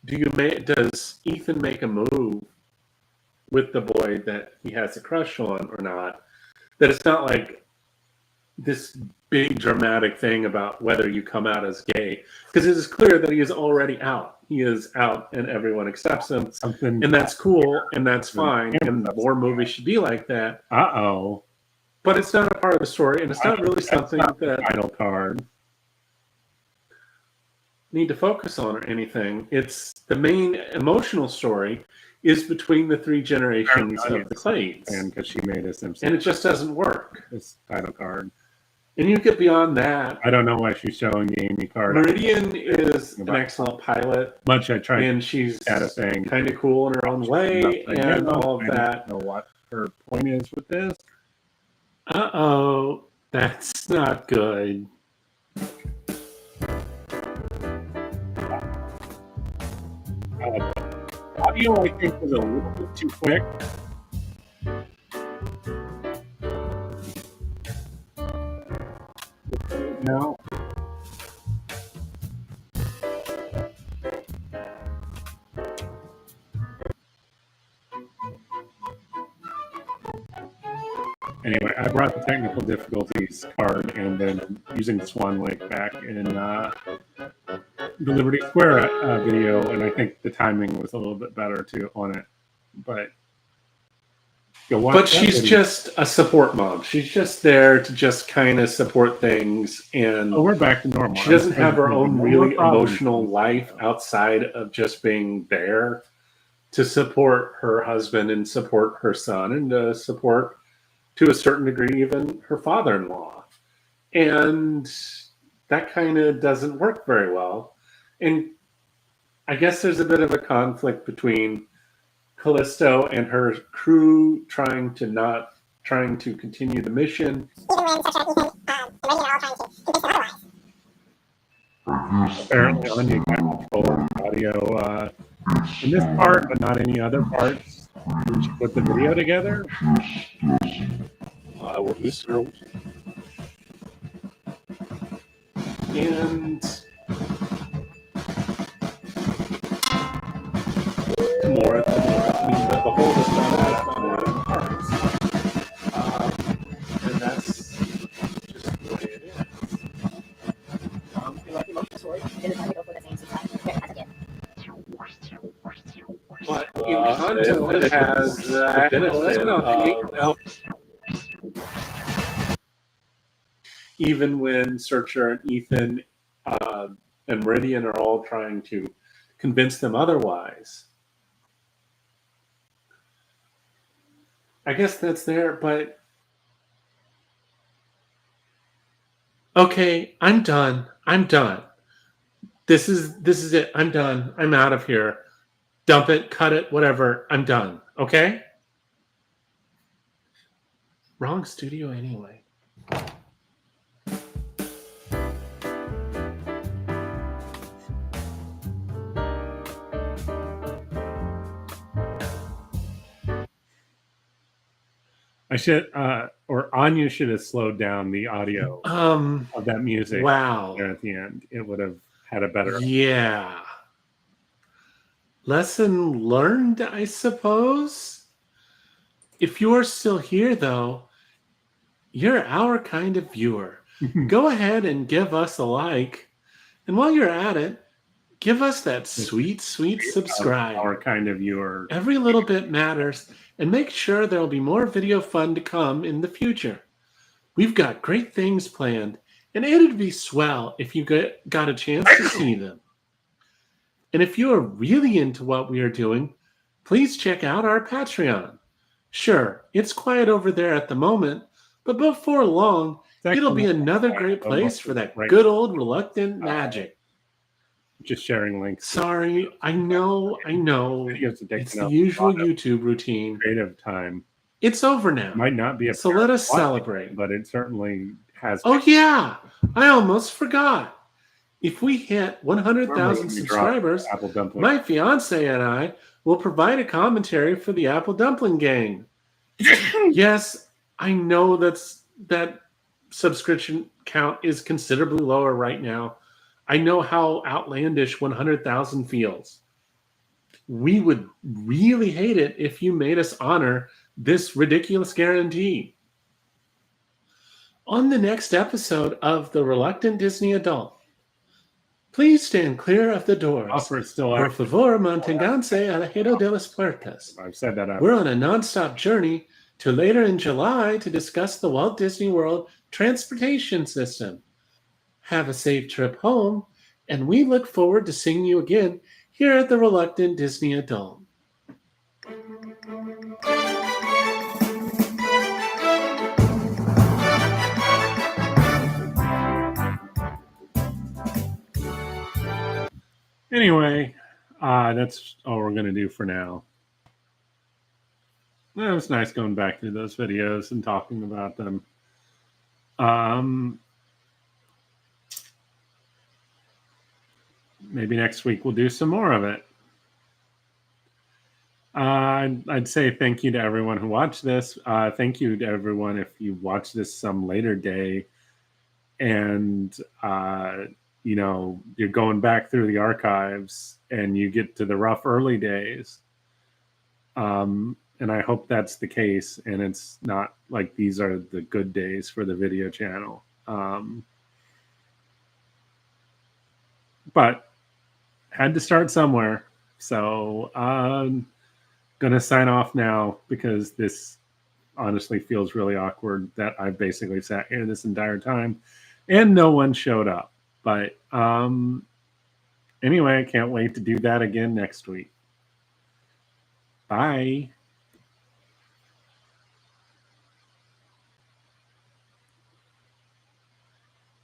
does Ethan make a move with the boy that he has a crush on or not? That it's not like this big dramatic thing about whether you come out as gay, because it is clear that he is already out. He is out and everyone accepts him. And that's cool and that's fine. And more movies should be like that. Uh-oh. But it's not a part of the story, and it's not really something that title card need to focus on or anything. It's the main emotional story is between the three generations of the Clades. And because she made a Simpson. And it just doesn't work. This title card. And you get beyond that. I don't know why she's showing the Amy card. Meridian is an excellent pilot. Much I tried. And she's thing. kind of cool in her own way and all of that. I don't know what her point is with this. Uh-oh. That's not good. Audio, I think, was a little bit too quick. Now, anyway, I brought the technical difficulties card and then using Swan Lake back in the Liberty Square video, and I think the timing was a little bit better too on it. But she's just a support mom. She's just there to just kind of support things, and we're back to normal. She doesn't have her own really emotional life outside of just being there to support her husband and support her son and to support, to a certain degree, even her father-in-law. And that kind of doesn't work very well. And I guess there's a bit of a conflict between Callisto and her crew trying to continue the mission. Apparently, Anya got control of the audio in this part, but not any other parts. Did she put the video together? And more of the whole is done more than parts. And that's just the way it is. But content has the benefit of even when Searcher and Ethan and Meridian are all trying to convince them otherwise. I guess that's there, but okay, I'm done. This is it. I'm done. I'm out of here. Dump it, cut it, whatever. I'm done. Okay? Wrong studio anyway. I should, or Anya should have slowed down the audio of that music. Wow. There at the end, it would have had a better. Yeah. Lesson learned, I suppose. If you're still here, though, you're our kind of viewer. Go ahead and give us a like. And while you're at it, give us that sweet subscribe. Our kind of viewer. Every little bit matters. And make sure there'll be more video fun to come in the future. We've got great things planned. And it'd be swell if you got a chance to see them. And if you are really into what we are doing, please check out our Patreon. Sure, it's quiet over there at the moment, but before long, it'll be another great place for that good old reluctant magic. Just sharing links. Sorry, I know. It's the usual YouTube routine. Creative time. It's over now. Might not be so let us celebrate. But it certainly has. Oh yeah, I almost forgot. If we hit 100,000 subscribers, my fiance and I will provide a commentary for the Apple Dumpling Gang. Yes, I know that subscription count is considerably lower right now. I know how outlandish 100,000 feels. We would really hate it if you made us honor this ridiculous guarantee. On the next episode of The Reluctant Disney Adult, please stand clear of the doors. Offer still Por favor, manténganse alejado de las puertas. I've said that. We're on a nonstop journey to later in July to discuss the Walt Disney World transportation system. Have a safe trip home, and we look forward to seeing you again here at the Reluctant Disney Adult. Anyway, that's all we're going to do for now. It was nice going back through those videos and talking about them. Maybe next week we'll do some more of it. I'd say thank you to everyone who watched this. Thank you to everyone if you watch this some later day and you're going back through the archives and you get to the rough early days. And I hope that's the case. And it's not like these are the good days for the video channel. But had to start somewhere. So going to sign off now because this honestly feels really awkward that I basically sat here this entire time and no one showed up. But anyway, I can't wait to do that again next week. Bye.